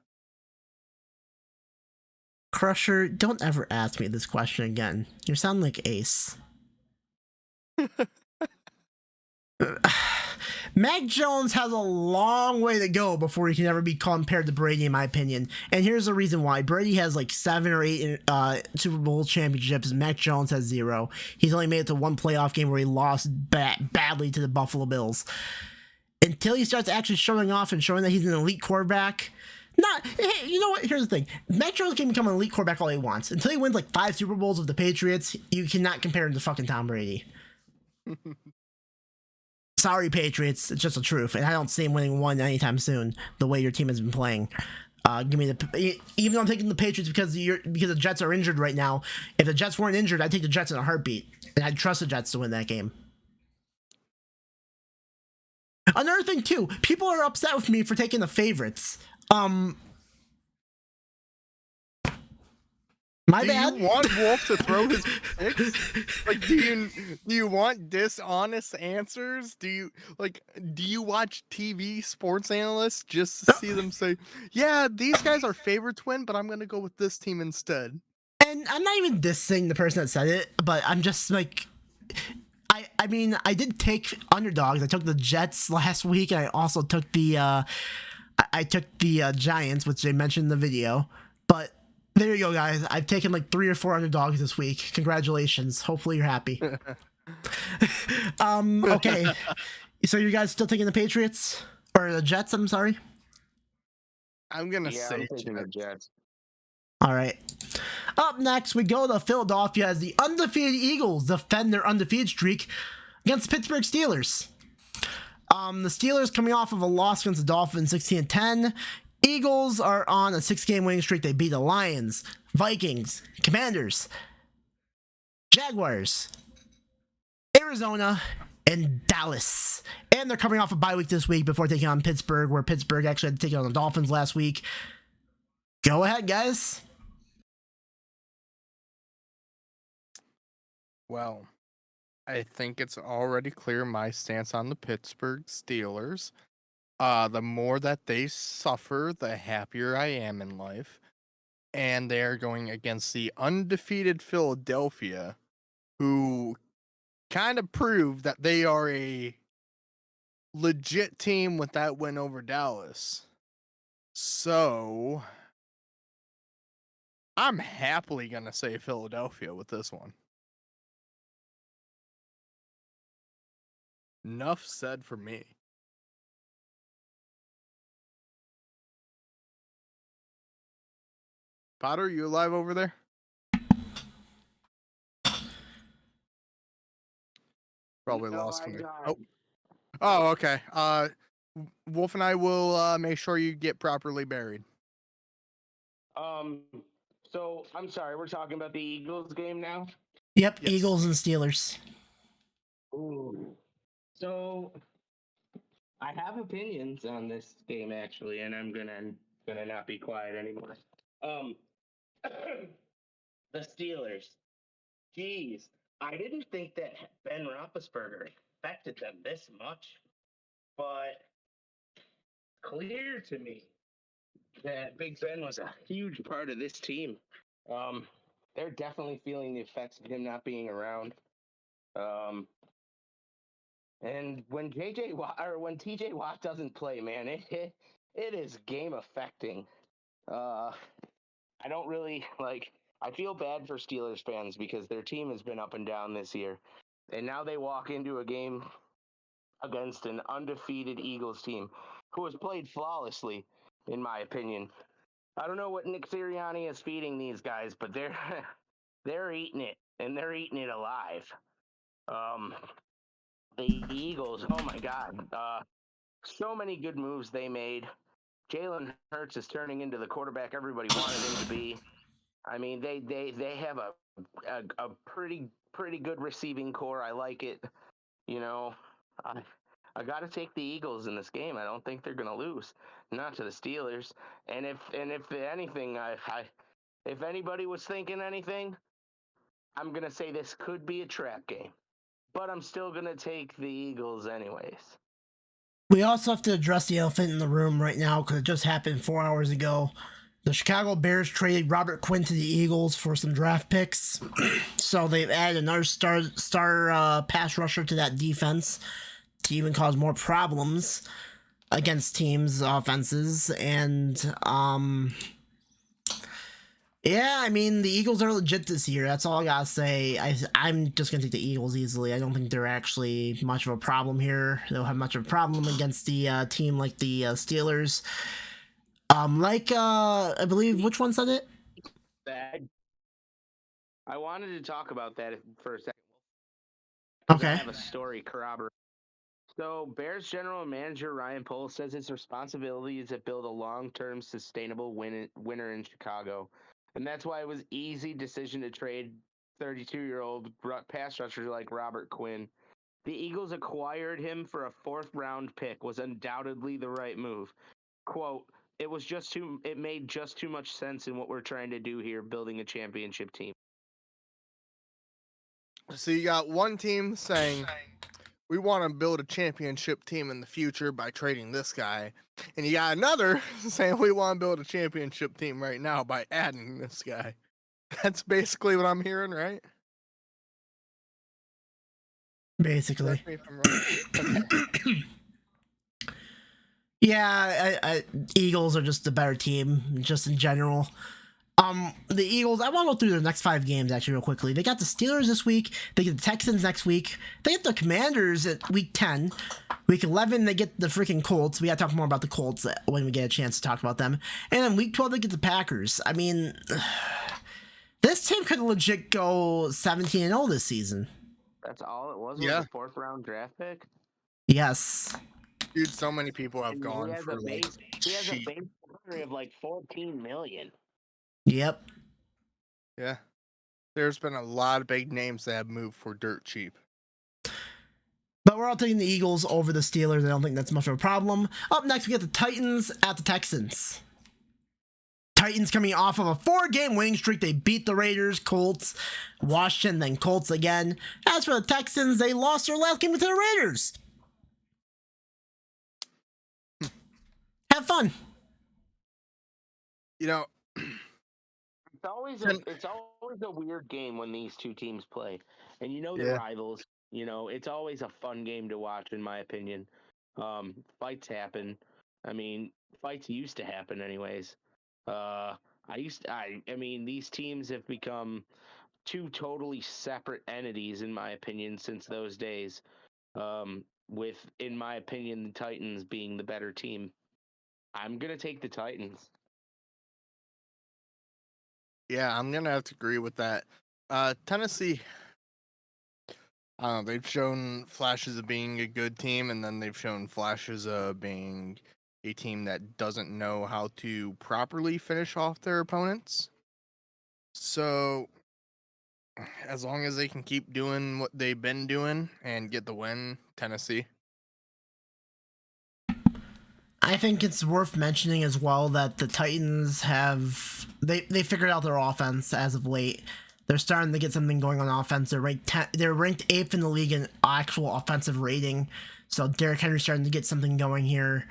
Crusher, don't ever ask me this question again. You sound like Ace. Mac Jones has a long way to go before he can ever be compared to Brady, in my opinion. And here's the reason why. Brady has like 7 or 8 Super Bowl championships. Mac Jones has 0. He's only made it to 1 playoff game where he lost badly to the Buffalo Bills. Until he starts actually showing off and showing that he's an elite quarterback. You know what? Here's the thing. Mac Jones can become an elite quarterback all he wants. Until he wins like 5 Super Bowls with the Patriots, you cannot compare him to fucking Tom Brady. Sorry, Patriots. It's just the truth, and I don't see him winning one anytime soon. The way your team has been playing, even though I'm taking the Patriots because the Jets are injured right now. If the Jets weren't injured, I'd take the Jets in a heartbeat, and I'd trust the Jets to win that game. Another thing too, people are upset with me for taking the favorites. My bad. Do you want Wolf to throw his picks? Like, do you want dishonest answers? Do you watch TV sports analysts just to see them say, yeah, these guys are favorite to win, but I'm gonna go with this team instead? And I'm not even dissing the person that said it, but I'm just like, I mean, I did take underdogs. I took the Jets last week, and I also took the Giants, which they mentioned in the video, but There you go, guys. I've taken like 3 or 4 underdogs this week. Congratulations. Hopefully you're happy. Okay. So you guys still taking the Patriots or the Jets? I'm sorry. I'm gonna Yeah, say I'm taking the Jets. Jets. All right. Up next, we go to Philadelphia as the undefeated Eagles defend their undefeated streak against the Pittsburgh Steelers. The Steelers coming off of a loss against the Dolphins, 16-10. Eagles are on a 6-game winning streak. They beat the Lions, Vikings, Commanders, Jaguars, Arizona, and Dallas. And they're coming off a bye week this week before taking on Pittsburgh, where Pittsburgh actually had to take on the Dolphins last week. Go ahead, guys. Well, I think it's already clear my stance on the Pittsburgh Steelers. The more that they suffer, the happier I am in life. And they are going against the undefeated Philadelphia, who kind of proved that they are a legit team with that win over Dallas. So I'm happily going to say Philadelphia with this one. Enough said for me. Potter, you alive over there? Probably No, lost I me. died. Oh, okay. Wolf and I will make sure you get properly buried. So I'm sorry, we're talking about the Eagles game now. Yep, Yes. Eagles and Steelers. Ooh. So I have opinions on this game actually, and I'm gonna not be quiet anymore. The Steelers. Jeez, I didn't think that Ben Roethlisberger affected them this much, but clear to me that Big Ben was a huge part of this team. They're definitely feeling the effects of him not being around. And when TJ Watt doesn't play, man, it is game affecting. I don't really like. I feel bad for Steelers fans because their team has been up and down this year, and now they walk into a game against an undefeated Eagles team who has played flawlessly, in my opinion. I don't know what Nick Sirianni is feeding these guys, but they're eating it, and they're eating it alive. The Eagles, oh my God, so many good moves they made. Jalen Hurts is turning into the quarterback everybody wanted him to be. I mean, they have a pretty good receiving core. I like it. You know, I got to take the Eagles in this game. I don't think they're going to lose, not to the Steelers. And if anything, if anybody was thinking anything, I'm going to say this could be a trap game, but I'm still going to take the Eagles anyways. We also have to address the elephant in the room right now because it just happened 4 hours ago. The Chicago Bears traded Robert Quinn to the Eagles for some draft picks. So they've added another star pass rusher to that defense to even cause more problems against teams' offenses. And yeah, I mean, the Eagles are legit this year. That's all I gotta say. I'm just gonna take the Eagles easily. I don't think they're actually much of a problem here. They don't have much of a problem against the team like the Steelers. I believe, which one said it? I wanted to talk about that for a second. Okay. I have a story corroborate. So, Bears general manager Ryan Poles says his responsibility is to build a long-term sustainable winner in Chicago. And that's why it was easy decision to trade 32-year-old pass rusher like Robert Quinn. The Eagles acquired him for a 4th-round pick was undoubtedly the right move. Quote, it made just too much sense in what we're trying to do here, building a championship team. So you got one team saying, we want to build a championship team in the future by trading this guy. And you got another saying, we want to build a championship team right now by adding this guy. That's basically what I'm hearing, right? Basically. Correct me if I'm wrong. Okay. Yeah, Eagles are just a better team, just in general. The Eagles, I want to go through their next 5 games actually real quickly. They got the Steelers this week. They get the Texans next week. They get the Commanders at week 10. Week 11, they get the freaking Colts. We got to talk more about the Colts when we get a chance to talk about them. And then week 12, they get the Packers. I mean, this team could legit go 17-0 this season. That's all it was. Yeah. Was a 4th round draft pick. Yes. Dude, so many people have gone He has for a base. He has a cheap. base salary of like 14 million. Yep. Yeah. There's been a lot of big names that have moved for dirt cheap. But we're all taking the Eagles over the Steelers. I don't think that's much of a problem. Up next, we get the Titans at the Texans. Titans coming off of a 4-game winning streak. They beat the Raiders, Colts, Washington, then Colts again. As for the Texans, they lost their last game to the Raiders. Have fun. You know, It's always a weird game when these two teams play, and they're rivals. It's always a fun game to watch, in my opinion. Fights happen. I mean, fights used to happen, anyways. These teams have become 2 totally separate entities, in my opinion, since those days. With, in my opinion, the Titans being the better team. I'm gonna take the Titans. Yeah, I'm gonna have to agree with that. Tennessee, I don't know, they've shown flashes of being a good team, and then they've shown flashes of being a team that doesn't know how to properly finish off their opponents. So, as long as they can keep doing what they've been doing and get the win, Tennessee. I think it's worth mentioning as well that the Titans have they figured out their offense as of late. They're starting to get something going on offense. They're ranked 8th in the league in actual offensive rating. So Derrick Henry's starting to get something going here,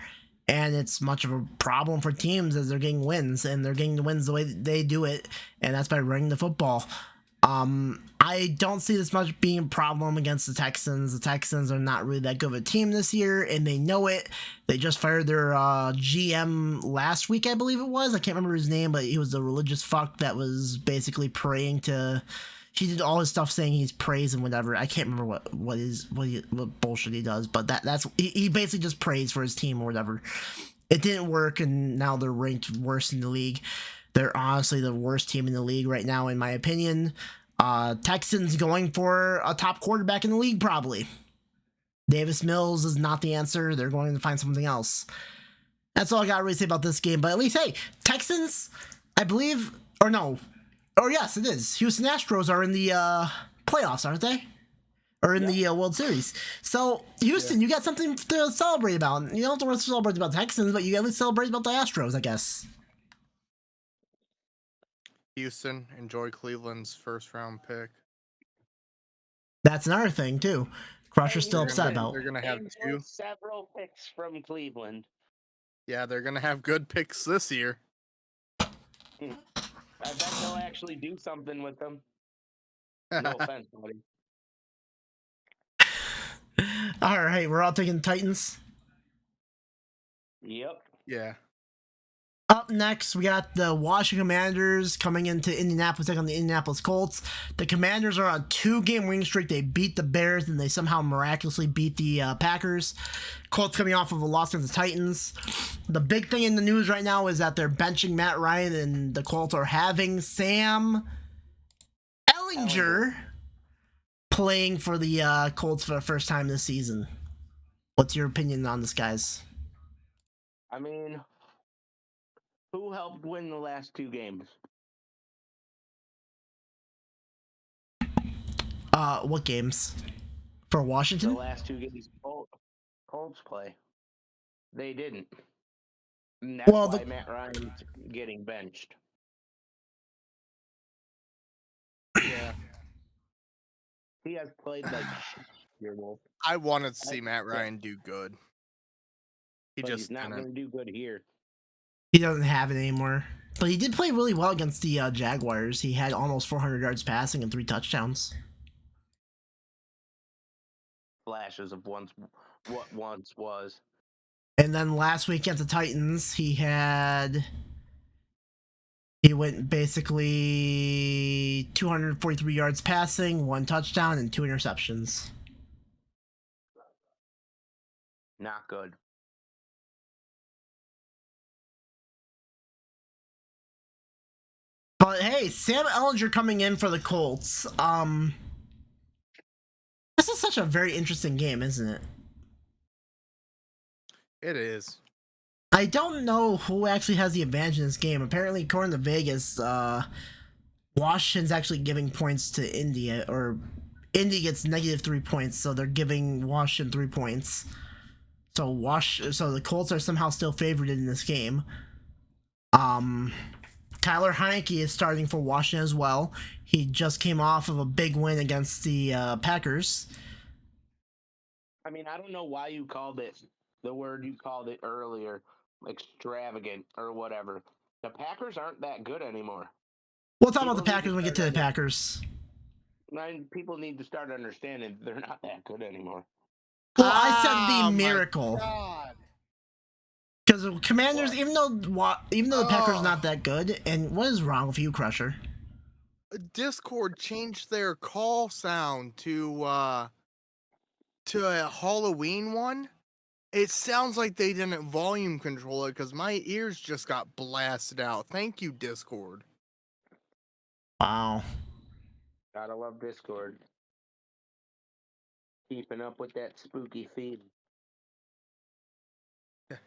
and it's much of a problem for teams as they're getting wins, and they're getting the wins the way they do it, and that's by running the football. I don't see this much being a problem against the Texans. The Texans are not really that good of a team this year, and they know it. They just fired their GM last week, I believe it was. I can't remember his name, but he was a religious fuck that was basically praying to. He did all his stuff saying he's prays and whatever. I can't remember what bullshit he does, but that's he basically just prays for his team or whatever. It didn't work, and now they're ranked worse in the league. They're honestly the worst team in the league right now, in my opinion. Texans going for a top quarterback in the league, probably. Davis Mills is not the answer. They're going to find something else. That's all I got to really say about this game. But at least, hey, Texans, I believe, or no. Oh, yes, it is. Houston Astros are in the playoffs, aren't they? Or in the World Series. So, Houston, you got something to celebrate about. You don't have to celebrate about Texans, but you at least celebrate about the Astros, I guess. Houston, enjoy Cleveland's first-round pick. That's another thing, too. Crusher's still upset about. They're going to have 2. Several picks from Cleveland. Yeah, they're going to have good picks this year. I bet they'll actually do something with them. No offense, buddy. All right, we're all taking the Titans. Yep. Yeah. Up next, we got the Washington Commanders coming into Indianapolis, taking on the Indianapolis Colts. The Commanders are on a 2-game winning streak. They beat the Bears, and they somehow miraculously beat the Packers. Colts coming off of a loss against the Titans. The big thing in the news right now is that they're benching Matt Ryan, and the Colts are having Sam Ehlinger playing for the Colts for the first time this season. What's your opinion on this, guys? I mean, who helped win the last 2 games? What games? For Washington? The last 2 games Colts play. They didn't. And that's why Matt Ryan's getting benched. Yeah. He has played like your Wolf. I wanted to see Matt Ryan do good. He's not going to do good here. He doesn't have it anymore. But he did play really well against the Jaguars. He had almost 400 yards passing and 3 touchdowns. Flashes of what once was. And then last week against the Titans, he had He went basically 243 yards passing, 1 touchdown, and 2 interceptions. Not good. But hey, Sam Ellinger coming in for the Colts. This is such a very interesting game, isn't it? It is. I don't know who actually has the advantage in this game. Apparently, according to Vegas, Washington's actually giving points to India, or Indy gets -3 points, so they're giving Washington 3 points. So the Colts are somehow still favored in this game. Tyler Heineke is starting for Washington as well. He just came off of a big win against the Packers. I mean, I don't know why you called it the word you called it earlier, extravagant or whatever. The Packers aren't that good anymore. We'll talk about the Packers when we get to the Packers. People need to start understanding they're not that good anymore. Well, I said the miracle. God. Because the Commanders, even though the Packers are not that good, and what is wrong with you, Crusher? Discord changed their call sound to a Halloween one. It sounds like they didn't volume control it because my ears just got blasted out. Thank you, Discord. Wow. Gotta love Discord. Keeping up with that spooky feed.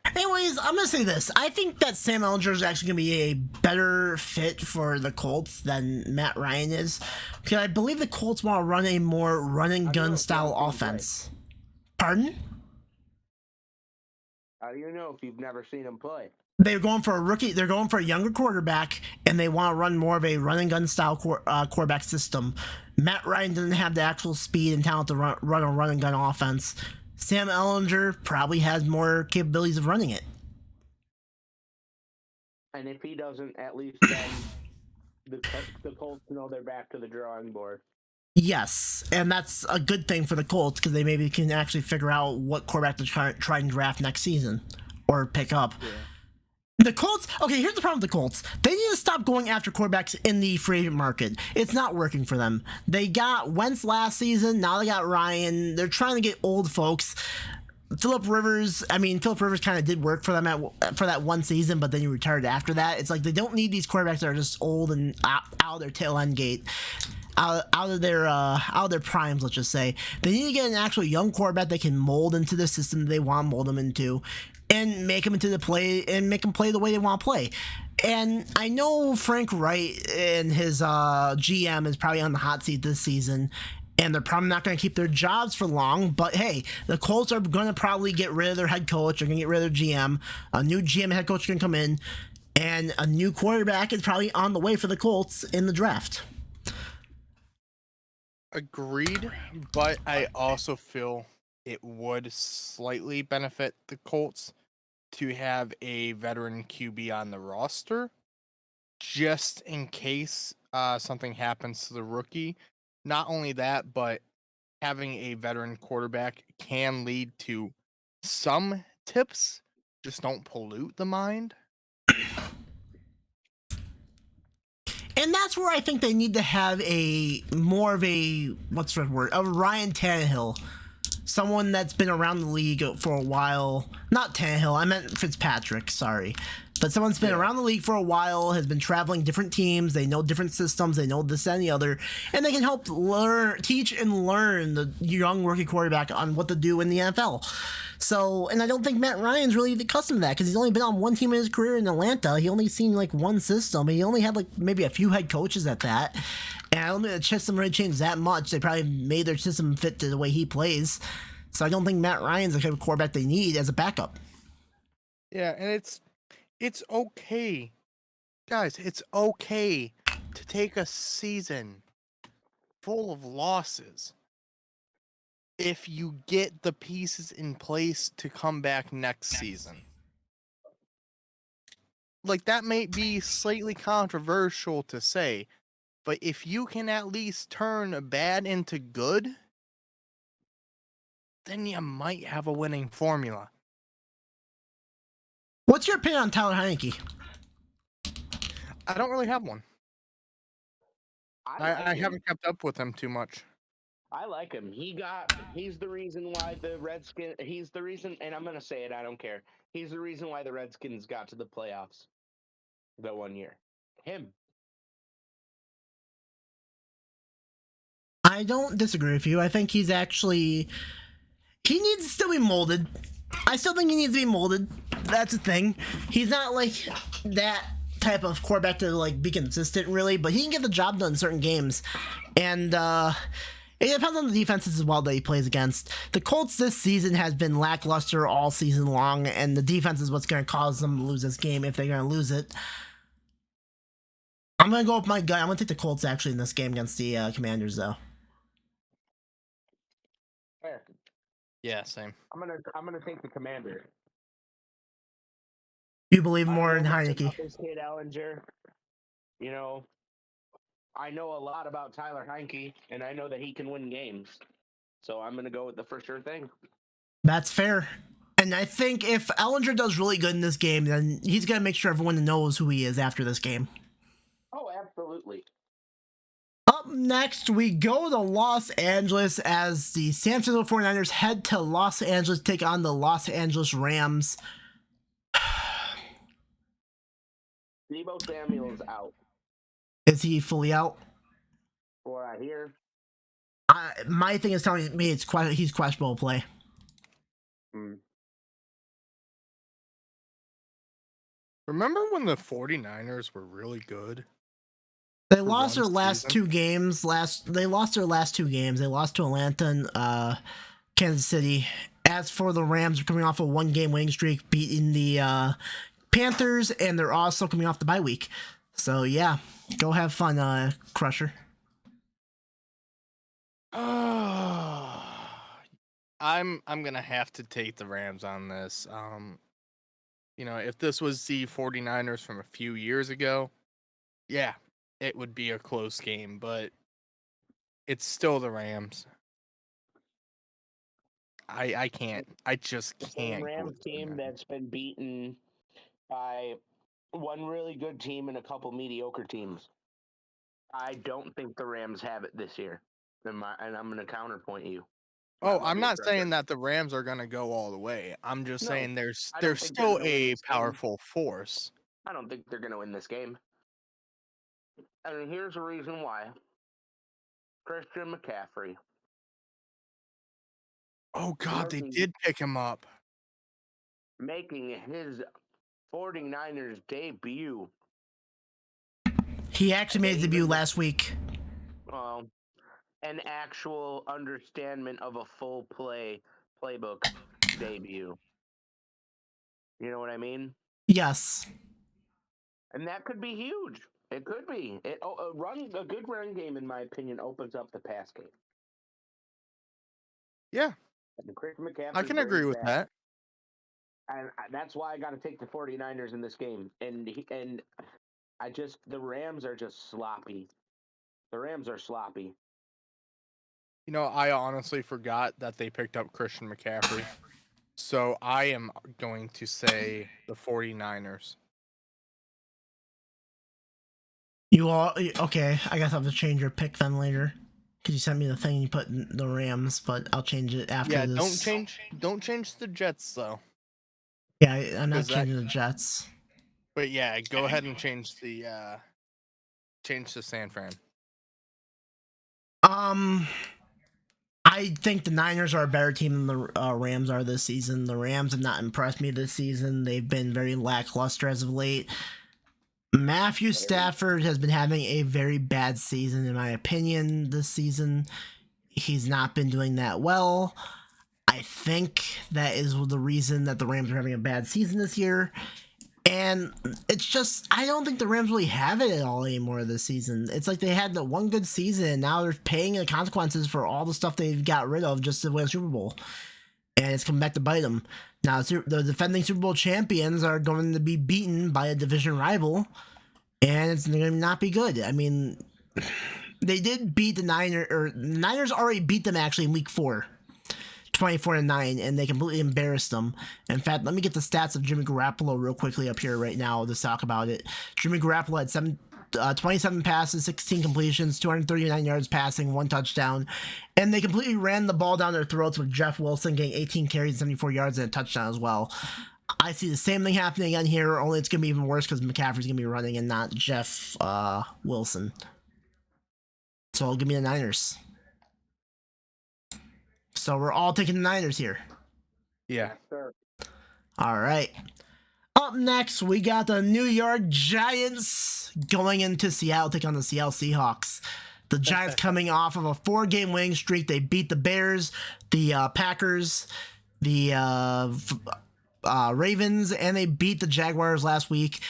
Anyways, I'm gonna say this. I think that Sam Ellinger is actually gonna be a better fit for the Colts than Matt Ryan is, because I believe the Colts want to run a more run and gun style offense. Pardon? How do you know if you've never seen him play? They're going for a rookie. They're going for a younger quarterback, and they want to run more of a run and gun style quarterback system. Matt Ryan doesn't have the actual speed and talent to run a run and gun offense. Sam Ellinger probably has more capabilities of running it. And if he doesn't, at least then the Colts know they're back to the drawing board. Yes, and that's a good thing for the Colts because they maybe can actually figure out what quarterback to try and draft next season or pick up. Yeah. The Colts, okay, here's the problem with the Colts. They need to stop going after quarterbacks in the free agent market. It's not working for them. They got Wentz last season, now they got Ryan. They're trying to get old folks. Philip Rivers kind of did work for them for that one season, but then he retired after that. It's like they don't need these quarterbacks that are just old and out of their tail end gate. Out of their primes, let's just say. They need to get an actual young quarterback they can mold into the system they want to mold them into, and make them play the way they want to play. And I know Frank Wright and his GM is probably on the hot seat this season, and they're probably not going to keep their jobs for long. But hey, the Colts are going to probably get rid of their head coach. They're going to get rid of their GM. A new GM and head coach can come in, and a new quarterback is probably on the way for the Colts in the draft. Agreed, but I also feel it would slightly benefit the Colts to have a veteran QB on the roster, just in case something happens to the rookie. Not only that, but having a veteran quarterback can lead to some tips, just don't pollute the mind. And that's where I think they need to have a Ryan Tannehill, someone that's been around the league for a while. Not Tannehill, I meant Fitzpatrick, sorry. But someone's been around the league for a while, has been traveling different teams, they know different systems, they know this and the other, and they can help teach and learn the young rookie quarterback on what to do in the NFL. So, and I don't think Matt Ryan's really accustomed to that because he's only been on one team in his career in Atlanta. He only seen like one system. He only had like maybe a few head coaches at that. And I don't think the system really changed that much. They probably made their system fit to the way he plays. So I don't think Matt Ryan's the type of quarterback they need as a backup. Yeah, and it's okay. Guys, it's okay to take a season full of losses if you get the pieces in place to come back next season. Like, that may be slightly controversial to say, but if you can at least turn bad into good, then you might have a winning formula. What's your opinion on Tyler Heineke? I don't really have one. I like I him. haven't kept up with him too much. I like him. He's the reason why the Redskins. He's the reason, and I'm gonna say it. I don't care. He's the reason why the Redskins got to the playoffs that one year. Him. I don't disagree with you. I think he needs to still be molded. I still think he needs to be molded. That's the thing. He's not like that type of quarterback to like be consistent really, but he can get the job done in certain games. And it depends on the defenses as well that he plays against. The Colts this season has been lackluster all season long, and the defense is what's going to cause them to lose this game if they're going to lose it. I'm going to go with my gut. I'm going to take the Colts actually in this game against the Commanders, though. Fair. Yeah, same. I'm gonna take the Commander. You believe more in Heineke? This kid Ellinger. You know, I know a lot about Tyler Heineke, and I know that he can win games. So I'm gonna go with the for sure thing. That's fair. And I think if Ellinger does really good in this game, then he's going to make sure everyone knows who he is after this game. Oh, absolutely. Up next, we go to Los Angeles as the San Francisco 49ers head to Los Angeles to take on the Los Angeles Rams. Deebo Samuel's out. Is he fully out? What I hear. My thing is telling me he's questionable play. Remember when the 49ers were really good? They lost their last two games. They lost their last two games. They lost to Atlanta and Kansas City. As for the Rams, they're coming off a one-game winning streak, beating the Panthers, and they're also coming off the bye week. So yeah, go have fun, Crusher. I'm gonna have to take the Rams on this. You know, if this was the 49ers from a few years ago, yeah, it would be a close game, but it's still the Rams. I can't. I just can't. The Rams team that's been beaten by one really good team and a couple mediocre teams. I don't think the Rams have it this year. And I'm going to counterpoint you. Oh, I'm not saying that the Rams are going to go all the way. I'm just saying there's still a powerful force. I don't think they're going to win this game. And here's the reason why. Christian McCaffrey. Oh, God, they did pick him up. Making his 49ers debut. He actually made his debut last week. An actual understanding of a full playbook debut. You know what I mean? Yes. And that could be huge. It could be. A good run game, in my opinion, opens up the pass game. Yeah. I can agree with that. And that's why I got to take the 49ers in this game. And the Rams are just sloppy. The Rams are sloppy. You know, I honestly forgot that they picked up Christian McCaffrey. So I am going to say the 49ers. Okay, I guess I'll have to change your pick then later. Because you sent me the thing and you put the Rams, but I'll change it after this. Yeah, don't change the Jets, though. Yeah, I'm not changing the Jets. But yeah, go ahead and change the San Fran. I think the Niners are a better team than the Rams are this season. The Rams have not impressed me this season. They've been very lackluster as of late. Matthew Stafford has been having a very bad season, in my opinion, this season. He's not been doing that well. I think that is the reason that the Rams are having a bad season this year. And it's just, I don't think the Rams really have it at all anymore this season. It's like they had the one good season, and now they're paying the consequences for all the stuff they've got rid of just to win a Super Bowl. And it's coming back to bite them. Now, the defending Super Bowl champions are going to be beaten by a division rival, and it's going to not be good. I mean, they did beat the Niners, or the Niners already beat them actually in week 4. 24-9, and they completely embarrassed them. In fact, let me get the stats of Jimmy Garoppolo real quickly up here right now to talk about it. Jimmy Garoppolo had 27 passes, 16 completions, 239 yards passing, 1 touchdown, and they completely ran the ball down their throats with Jeff Wilson getting 18 carries, 74 yards, and a touchdown as well. I see the same thing happening again here, only it's going to be even worse because McCaffrey's going to be running and not Jeff Wilson. So give me the Niners. So we're all taking the Niners here. Yeah. Sure. All right. Up next, we got the New York Giants going into Seattle, take on the Seattle Seahawks. The Giants coming off of a 4-game winning streak. They beat the Bears, the Packers, the Ravens, and they beat the Jaguars last week.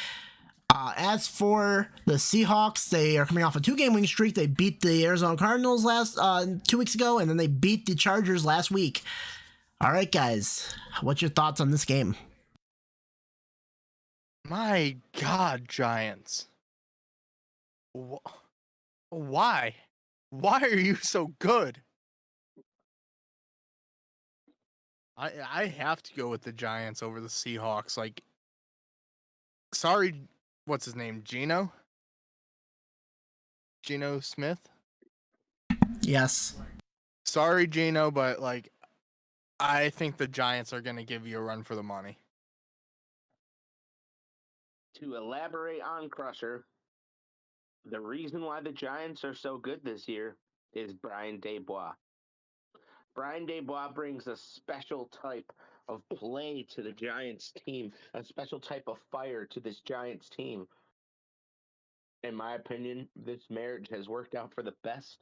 As for the Seahawks, they are coming off a 2-game winning streak. They beat the Arizona Cardinals 2 weeks ago, and then they beat the Chargers last week. All right, guys, what's your thoughts on this game? My God, Giants. Why? Why are you so good? I have to go with the Giants over the Seahawks. Like, sorry, what's his name? Geno Smith? Yes. Sorry, Geno, but like, I think the Giants are going to give you a run for the money. To elaborate on Crusher, the reason why the Giants are so good this year is Brian Dabois. Brian Dabois brings a special type of play to the Giants team, a special type of fire to this Giants team. In my opinion, this marriage has worked out for the best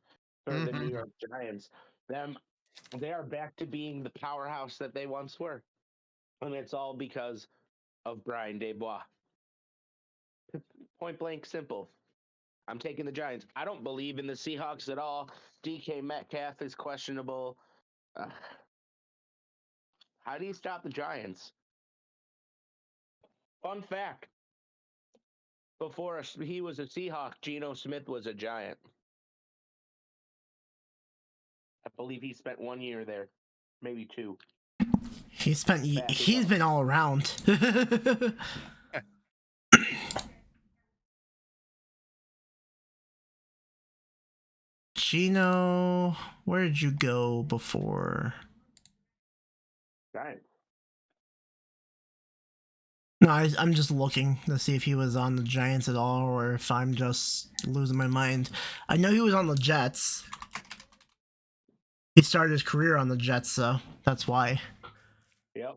for the New York Giants. They are back to being the powerhouse that they once were. And it's all because of Brian Dabois. Point blank simple. I'm taking the Giants. I don't believe in the Seahawks at all. DK Metcalf is questionable. How do you stop the Giants? Fun fact. Before he was a Seahawk, Geno Smith was a Giant. I believe he spent 1 year there. Maybe 2. He's been all around. Gino, where did you go before? Right. No, I'm just looking to see if he was on the Giants at all, or if I'm just losing my mind. I know he was on the Jets. He started his career on the Jets, so that's why. Yep.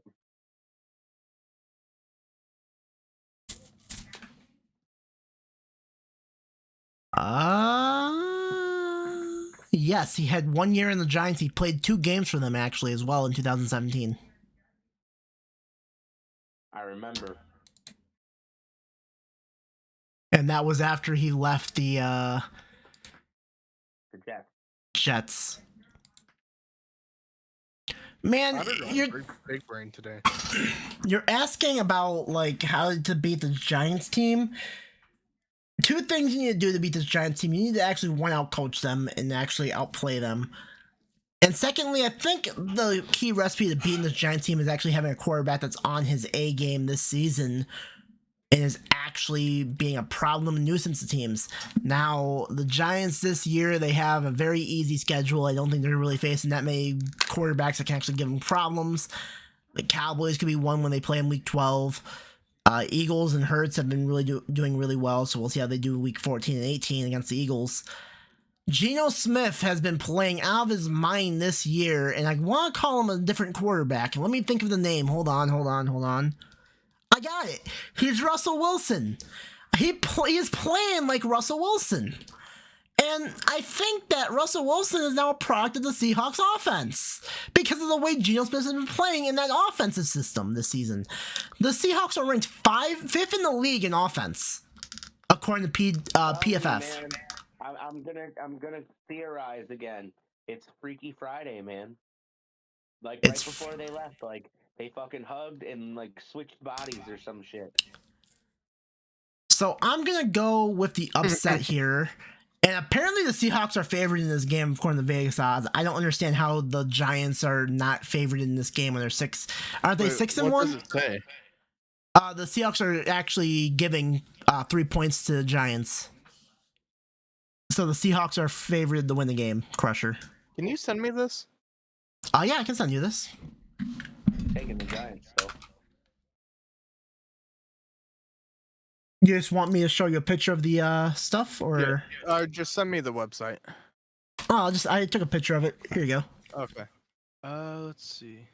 Yes, he had 1 year in the Giants. He played 2 games for them actually as well in 2017. I remember. And that was after he left the Jets. Jets. Man, you're big brain today. You're asking about like how to beat the Giants team. 2 things you need to do to beat this Giants team. You need to actually out coach them and actually outplay them. And secondly, I think the key recipe to beating this Giants team is actually having a quarterback that's on his A game this season and is actually being a problem and nuisance to teams. Now, the Giants this year, they have a very easy schedule. I don't think they're really facing that many quarterbacks that can actually give them problems. The Cowboys could be one when they play in Week 12. Eagles and Hurts have been really doing really well, so we'll see how they do Week 14 and 18 against the Eagles. Geno Smith has been playing out of his mind this year, and I want to call him a different quarterback. And let me think of the name. Hold on. I got it. He's Russell Wilson. He is playing like Russell Wilson. And I think that Russell Wilson is now a product of the Seahawks offense because of the way Geno Smith has been playing in that offensive system this season. The Seahawks are ranked 5th in the league in offense, according to PFF. Man, I'm gonna theorize again. It's Freaky Friday, man. Like right before they left, like they fucking hugged and like switched bodies or some shit. So I'm gonna go with the upset here. And apparently the Seahawks are favored in this game according to Vegas odds. I don't understand how the Giants are not favored in this game when they're six. Aren't they 6-1? What does it say? The Seahawks are actually giving 3 points to the Giants. So the Seahawks are favored to win the game, Crusher. Can you send me this? Yeah, I can send you this. Taking the Giants, so. You just want me to show you a picture of the stuff, or? Yeah. Just send me the website. Oh, I took a picture of it. Here you go. Okay. Let's see.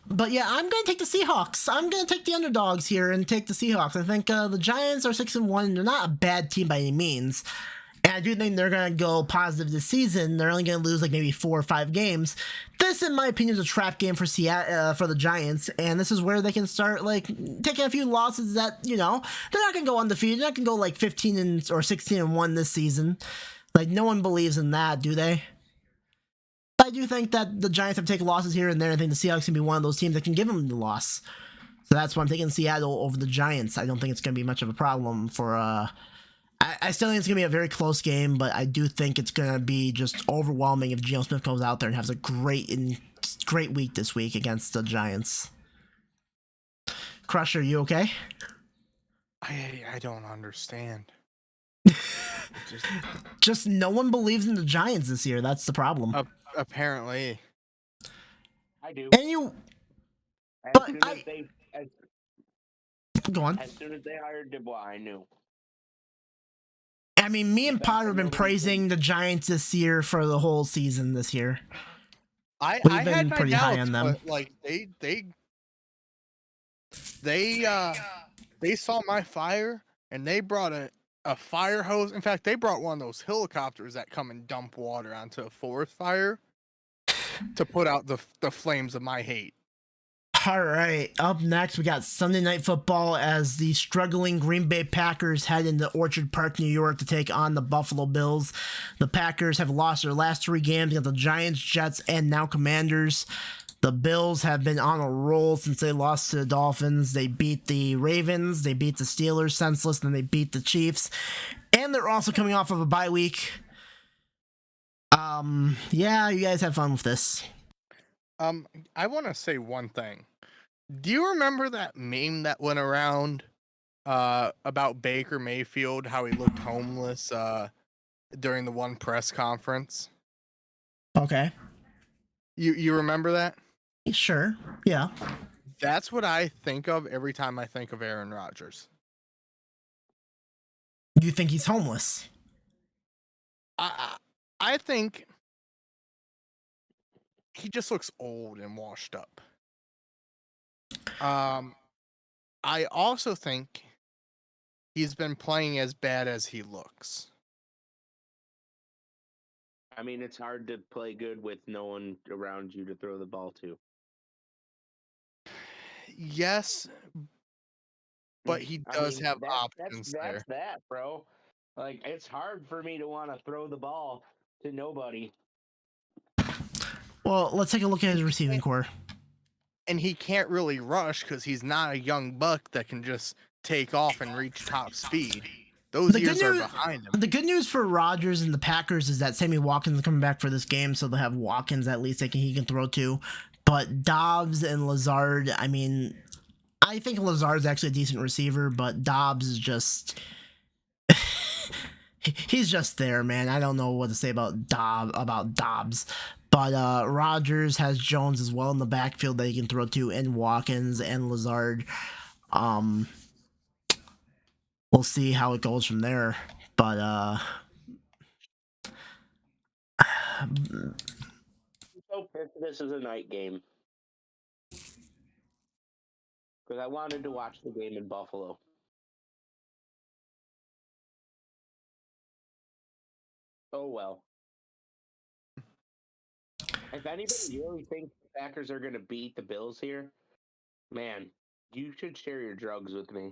But yeah, I'm gonna take the Seahawks. I'm gonna take the underdogs here and take the Seahawks. I think the Giants are 6-1. They're not a bad team by any means, and I do think they're gonna go positive this season. They're only gonna lose like maybe 4 or 5 games. This, in my opinion, is a trap game for for the Giants, and this is where they can start like taking a few losses that they're not gonna go undefeated. They're not gonna go like 15 or 16-1 this season. Like no one believes in that, do they? I do think that the Giants have taken losses here and there. I think the Seahawks can be one of those teams that can give them the loss. So that's why I'm taking Seattle over the Giants. I don't think it's going to be much of a problem for... I still think it's going to be a very close game, but I do think it's going to be just overwhelming if Geno Smith goes out there and has a great week this week against the Giants. Crusher, you okay? I don't understand. Just no one believes in the Giants this year. That's the problem. Apparently. I do. And you... Go on. As soon as they hired Dubois, I knew. I mean, me and Potter have been praising the Giants this year for the whole season this year. We've been had my pretty doubts, high on them. But, like they saw my fire and they brought a fire hose. In fact, they brought one of those helicopters that come and dump water onto a forest fire to put out the flames of my hate. All right, up next, we got Sunday Night Football as the struggling Green Bay Packers head into Orchard Park, New York to take on the Buffalo Bills. The Packers have lost their last 3 games against the Giants, Jets, and now Commanders. The Bills have been on a roll since they lost to the Dolphins. They beat the Ravens, they beat the Steelers senseless, and they beat the Chiefs. And they're also coming off of a bye week. Yeah, you guys have fun with this. I want to say one thing. Do you remember that meme that went around about Baker Mayfield, how he looked homeless during the one press conference? Okay. You remember that? Sure. Yeah. That's what I think of every time I think of Aaron Rodgers. You think he's homeless? I think he just looks old and washed up. I also think he's been playing as bad as he looks. I mean, it's hard to play good with no one around you to throw the ball to. Yes, but he does have options there. That's that, bro. Like, it's hard for me to want to throw the ball to nobody. Well, let's take a look at his receiving core. And he can't really rush because he's not a young buck that can just take off and reach top speed. Those years are behind him. The good news for Rodgers and the Packers is that Sammy Watkins is coming back for this game, so they'll have Watkins at least he can throw to. But Dobbs and Lazard, I mean, I think Lazard's actually a decent receiver, but Dobbs is just... he's just there, man. I don't know what to say about Dobbs. But Rodgers has Jones as well in the backfield that he can throw to, and Watkins and Lazard. We'll see how it goes from there. But I'm so pissed this is a night game. Because I wanted to watch the game in Buffalo. Oh well. If anybody really thinks the Packers are going to beat the Bills here, man, you should share your drugs with me.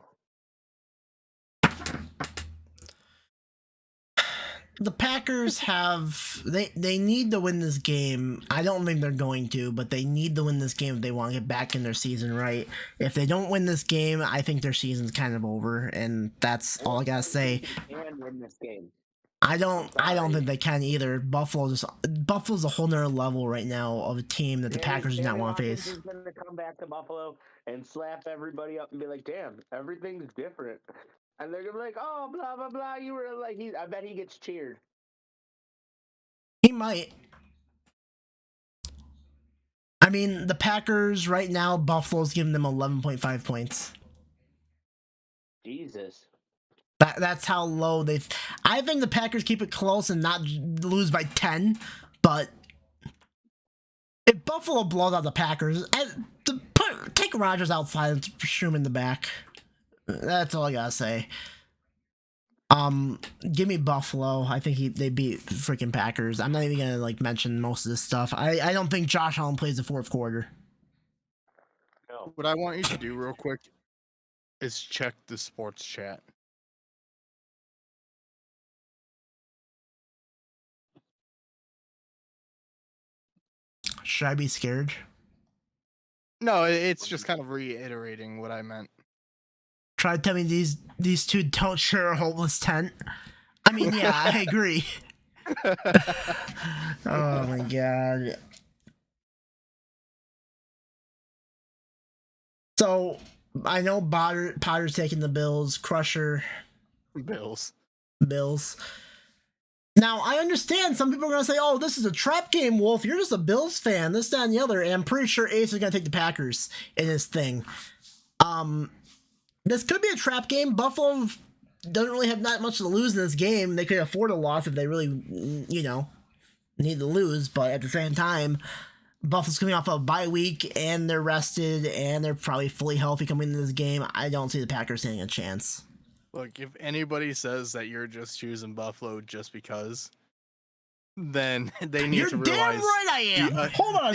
The Packers have they need to win this game. I don't think they're going to, but they need to win this game if they want to get back in their season right. If they don't win this game, I think their season's kind of over, and that's all I gotta say. They can win this game. I don't think they can either. Buffalo's a whole nother level right now of a team that the Packers do not want to face. Is going to come back to Buffalo and slap everybody up and be like, "Damn, everything's different," and they're gonna be like, "Oh, blah blah blah." You were like, I bet he gets cheered. He might. I mean, the Packers right now, Buffalo's giving them 11.5 points. Jesus. That's how low they've. I think the Packers keep it close and not lose by 10, but if Buffalo blows out the Packers, take Rodgers outside and shoot him in the back. That's all I gotta say. Give me Buffalo. I think they beat freaking Packers. I'm not even gonna mention most of this stuff. I don't think Josh Allen plays the fourth quarter. No. What I want you to do real quick is check the sports chat. Should I be scared? No, it's just kind of reiterating what I meant. Try to tell me these two don't share a homeless tent. I mean, yeah, I agree. Oh my god. So I know Potter's taking the Bills. Crusher. Bills. Now, I understand some people are going to say, oh, this is a trap game, Wolf. You're just a Bills fan, this, that, and the other. And I'm pretty sure Ace is going to take the Packers in this thing. This could be a trap game. Buffalo doesn't really have that much to lose in this game. They could afford a loss if they really, need to lose. But at the same time, Buffalo's coming off a bye week, and they're rested, and they're probably fully healthy coming into this game. I don't see the Packers standing a chance. Look, if anybody says that you're just choosing Buffalo just because, then they need to realize. You're damn right I am. Hold on.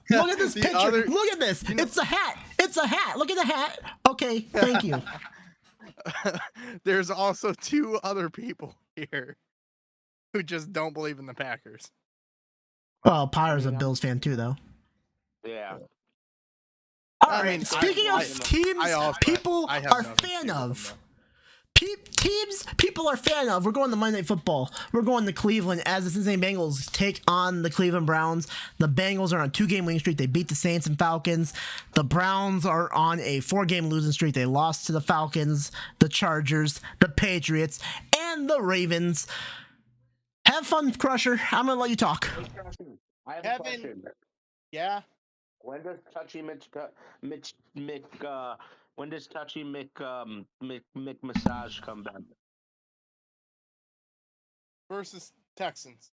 Look at this picture. Look at this. It's a hat. Look at the hat. Okay, thank you. There's also two other people here who just don't believe in the Packers. Well, Potter's a Bills fan too, though. Yeah. All right. Speaking of teams, people are fan of. Teams people are fan of. We're going to Monday Night Football. We're going to Cleveland as the Cincinnati Bengals take on the Cleveland Browns. The Bengals are on a 2-game winning streak. They beat the Saints and Falcons. The Browns are on a 4-game losing streak. They lost to the Falcons, the Chargers, the Patriots, and the Ravens. Have fun, Crusher. I'm going to let you talk. I have a question. Yeah? When does Touchy McMassage come back? Versus Texans.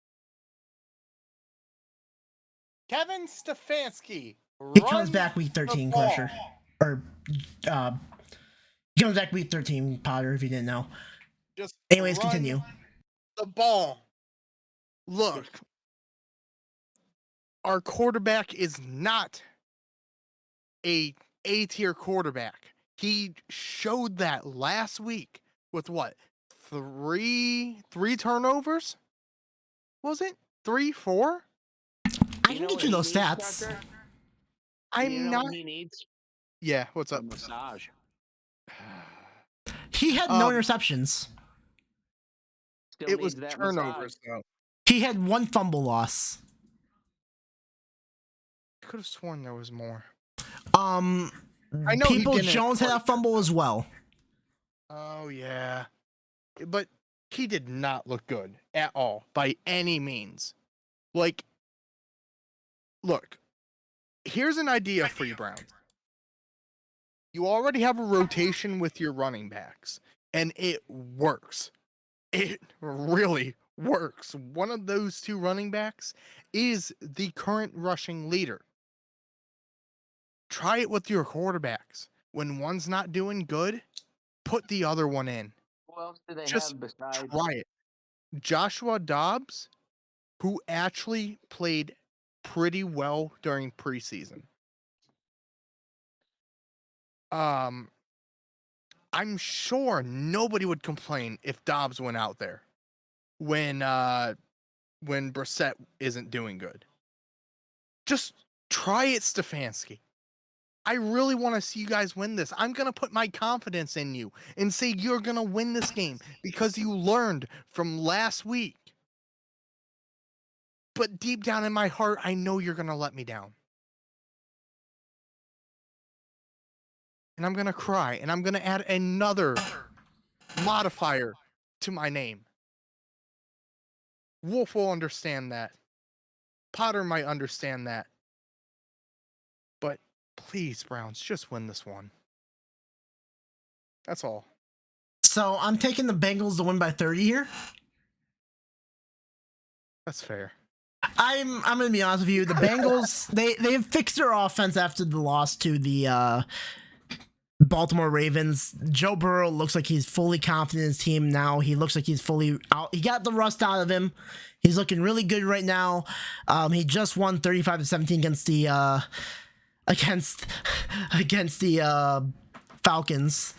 Kevin Stefanski. He comes back week 13, Crusher. Or, he comes back week 13, Potter, if you didn't know. Anyways, continue. The ball. Look. Our quarterback is not a A-tier quarterback. He showed that last week with what? Three turnovers? Was it? 3, 4? I can get you those stats. I'm not. He needs. Yeah, what's up? A massage. He had no interceptions. It was turnovers, though. He had 1 fumble loss. I could have sworn there was more. I know People Jones had a fumble as well. Oh, yeah. But he did not look good at all, by any means. Look, here's an idea for you, Browns. You already have a rotation with your running backs, and it works. It really works. One of those 2 running backs is the current rushing leader. Try it with your quarterbacks. When one's not doing good, put the other one in. Who else do they have besides? Try it. Joshua Dobbs, who actually played pretty well during preseason. I'm sure nobody would complain if Dobbs went out there when Brissett isn't doing good. Just try it, Stefanski. I really want to see you guys win this. I'm going to put my confidence in you and say you're going to win this game because you learned from last week. But deep down in my heart, I know you're going to let me down. And I'm going to cry, and I'm going to add another modifier to my name. Wolf will understand that. Potter might understand that. But please, Browns, just win this one. That's all. So I'm taking the Bengals to win by 30 here. That's fair. I'm gonna be honest with you. The Bengals they have fixed their offense after the loss to the Baltimore Ravens. Joe Burrow looks like he's fully confident in his team now. He looks like he's fully out. He got the rust out of him. He's looking really good right now. He just won 35-17 against the Falcons,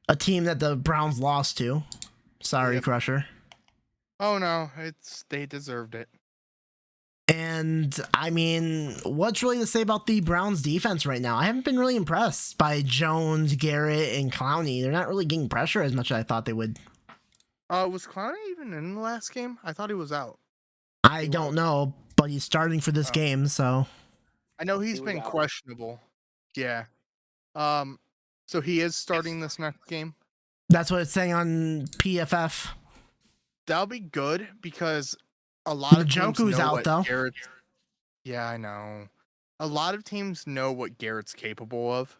a team that the Browns lost to. Sorry, Yep. Crusher. Oh no, they deserved it. And I mean, what's really to say about the Browns defense right now? I haven't been really impressed by Jones, Garrett, and Clowney. They're not really getting pressure as much as I thought they would. Was Clowney even in the last game? I thought he was out. I don't know, but he's starting for this game, so I know he's He was been out. questionable. Yeah. So he is starting this next game. that's what it's saying on PFF. That'll be good because a lot of teams Njoku's know out, what though. Garrett's. Yeah, I know. A lot of teams know what Garrett's capable of.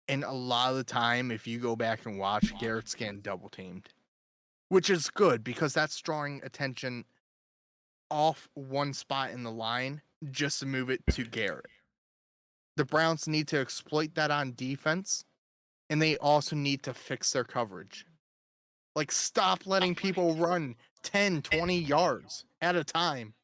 And a lot of the time, if you go back and watch, Garrett's getting double teamed. Which is good because that's drawing attention off one spot in the line just to move it to Garrett. The Browns need to exploit that on defense, and they also need to fix their coverage. Like, stop letting people run 10, 20 yards at a time.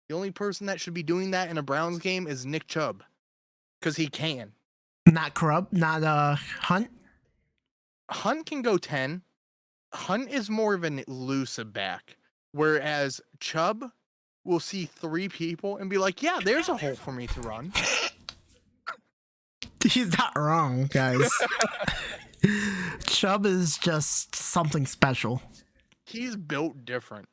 The only person that should be doing that in a Browns game is Nick Chubb, because he can. Not Corrupt, not Hunt. Hunt can go 10. Hunt is more of an elusive back, whereas Chubb will see 3 people and be like, yeah, there's a hole for me to run. He's not wrong, guys. Chubb is just something special. He's built different.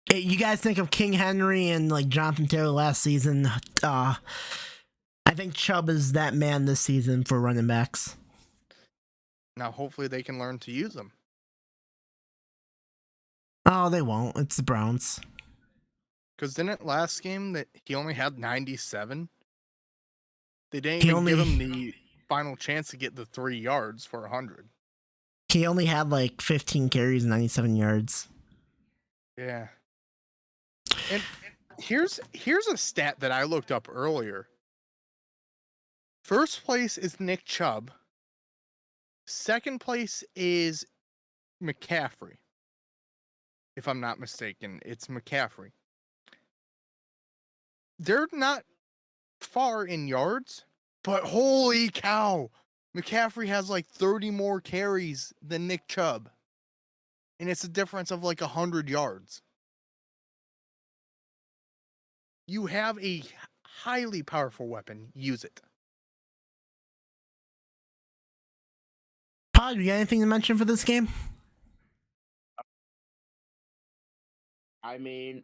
Hey, you guys think of King Henry and like Jonathan Taylor last season. I think Chubb is that man this season for running backs. Now, hopefully they can learn to use them. Oh, they won't. It's the Browns. Because didn't last game that he only had 97? They didn't He even give only- him the final chance to get the 3 yards for 100. He only had like 15 carries and 97 yards. Yeah. And here's a stat that I looked up earlier. First place is Nick Chubb. Second place is McCaffrey. If I'm not mistaken, it's McCaffrey. They're not far in yards, but holy cow, McCaffrey has like 30 more carries than Nick Chubb. And it's a difference of like 100 yards. You have a highly powerful weapon. Use it. Pod, you got anything to mention for this game? I mean,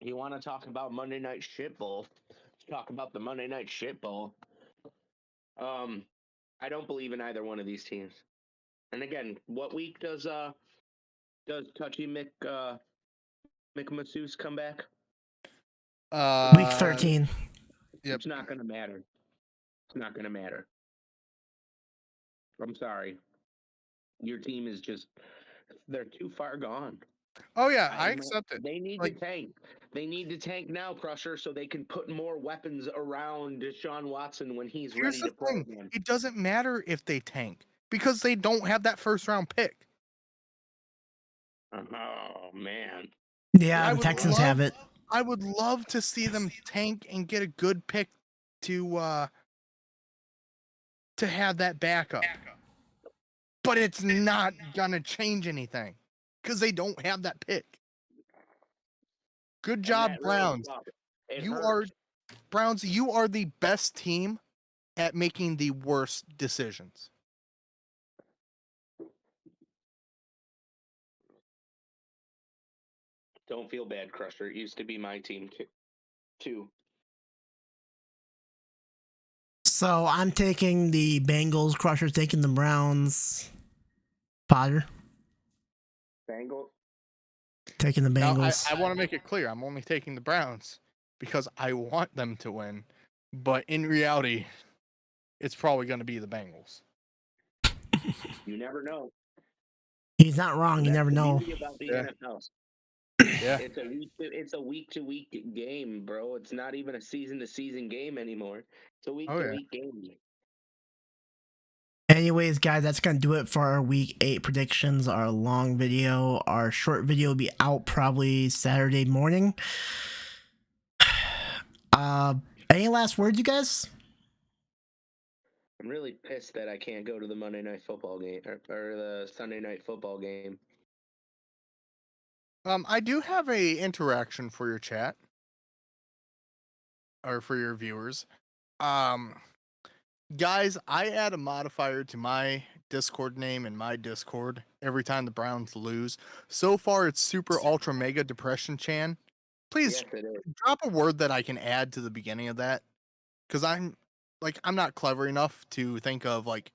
you want to talk about Monday Night Shit Bowl? Let's talk about the Monday Night Shit Bowl. I don't believe in either one of these teams. And again, what week does Touchy McMasseuse come back? Week 13. Yep. It's not gonna matter. It's not gonna matter. I'm sorry. Your team is they're too far gone. Oh yeah, I accept it. They need to tank. They need to tank now, Crusher, so they can put more weapons around Deshaun Watson when he's Here's ready the to play thing. again. It doesn't matter if they tank because they don't have that first round pick. Oh man. Yeah, I the would Texans love- have it. I would love to see them tank and get a good pick to have that backup. But it's not gonna change anything because they don't have that pick. Good and job, that really Browns. sucks. It You hurts. Browns, you are the best team at making the worst decisions. Don't feel bad, Crusher. It used to be my team too. So I'm taking the Bengals. Crusher's taking the Browns. Potter Bengals. taking the Now, Bengals. I want to make it clear. I'm only taking the Browns because I want them to win. But in reality, it's probably going to be the Bengals. You never know. He's not wrong. You That's never the know. beauty about the Yeah. NFL. Yeah. It's a week to week game, bro. It's not even a season to season game anymore. It's a week Oh, to yeah. week game. Anyways, guys, that's going to do it for our week 8 predictions, our long video. Our short video will be out probably Saturday morning. Any last words, you guys? I'm really pissed that I can't go to the Monday Night Football game or the Sunday Night Football game. I do have a interaction for your chat or for your viewers. Guys, I add a modifier to my Discord name in my Discord every time the Browns lose. So far, it's Super Ultra Mega Depression Chan. Please Yes, it is. drop a word that I can add to the beginning of that, because I'm not clever enough to think of like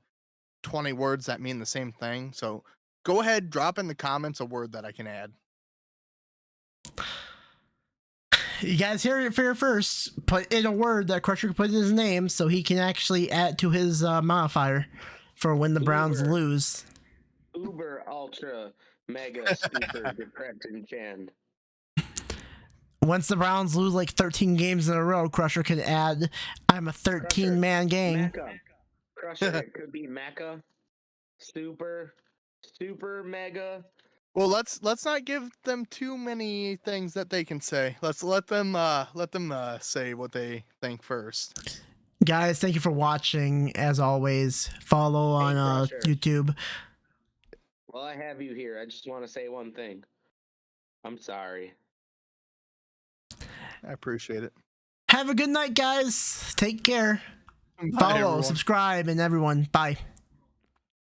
20 words that mean the same thing. So go ahead, drop in the comments a word that I can add. You guys hear it here first. Put in a word that Crusher can put in his name so he can actually add to his modifier for when the Browns Uber. lose. Uber Ultra Mega Super Depression Chan. Once the Browns lose like 13 games in a row, Crusher can add, I'm a 13-man gang. Mecca. Crusher. It could be Mecca. Super Mega. Well, let's not give them too many things that they can say. Let's let them say what they think first. Guys, thank you for watching. As always, follow on Crusher. YouTube. Well, I have you here. I just want to say one thing. I'm sorry. I appreciate it. Have a good night, guys. Take care. Bye, Follow, everyone. subscribe, and everyone. Bye.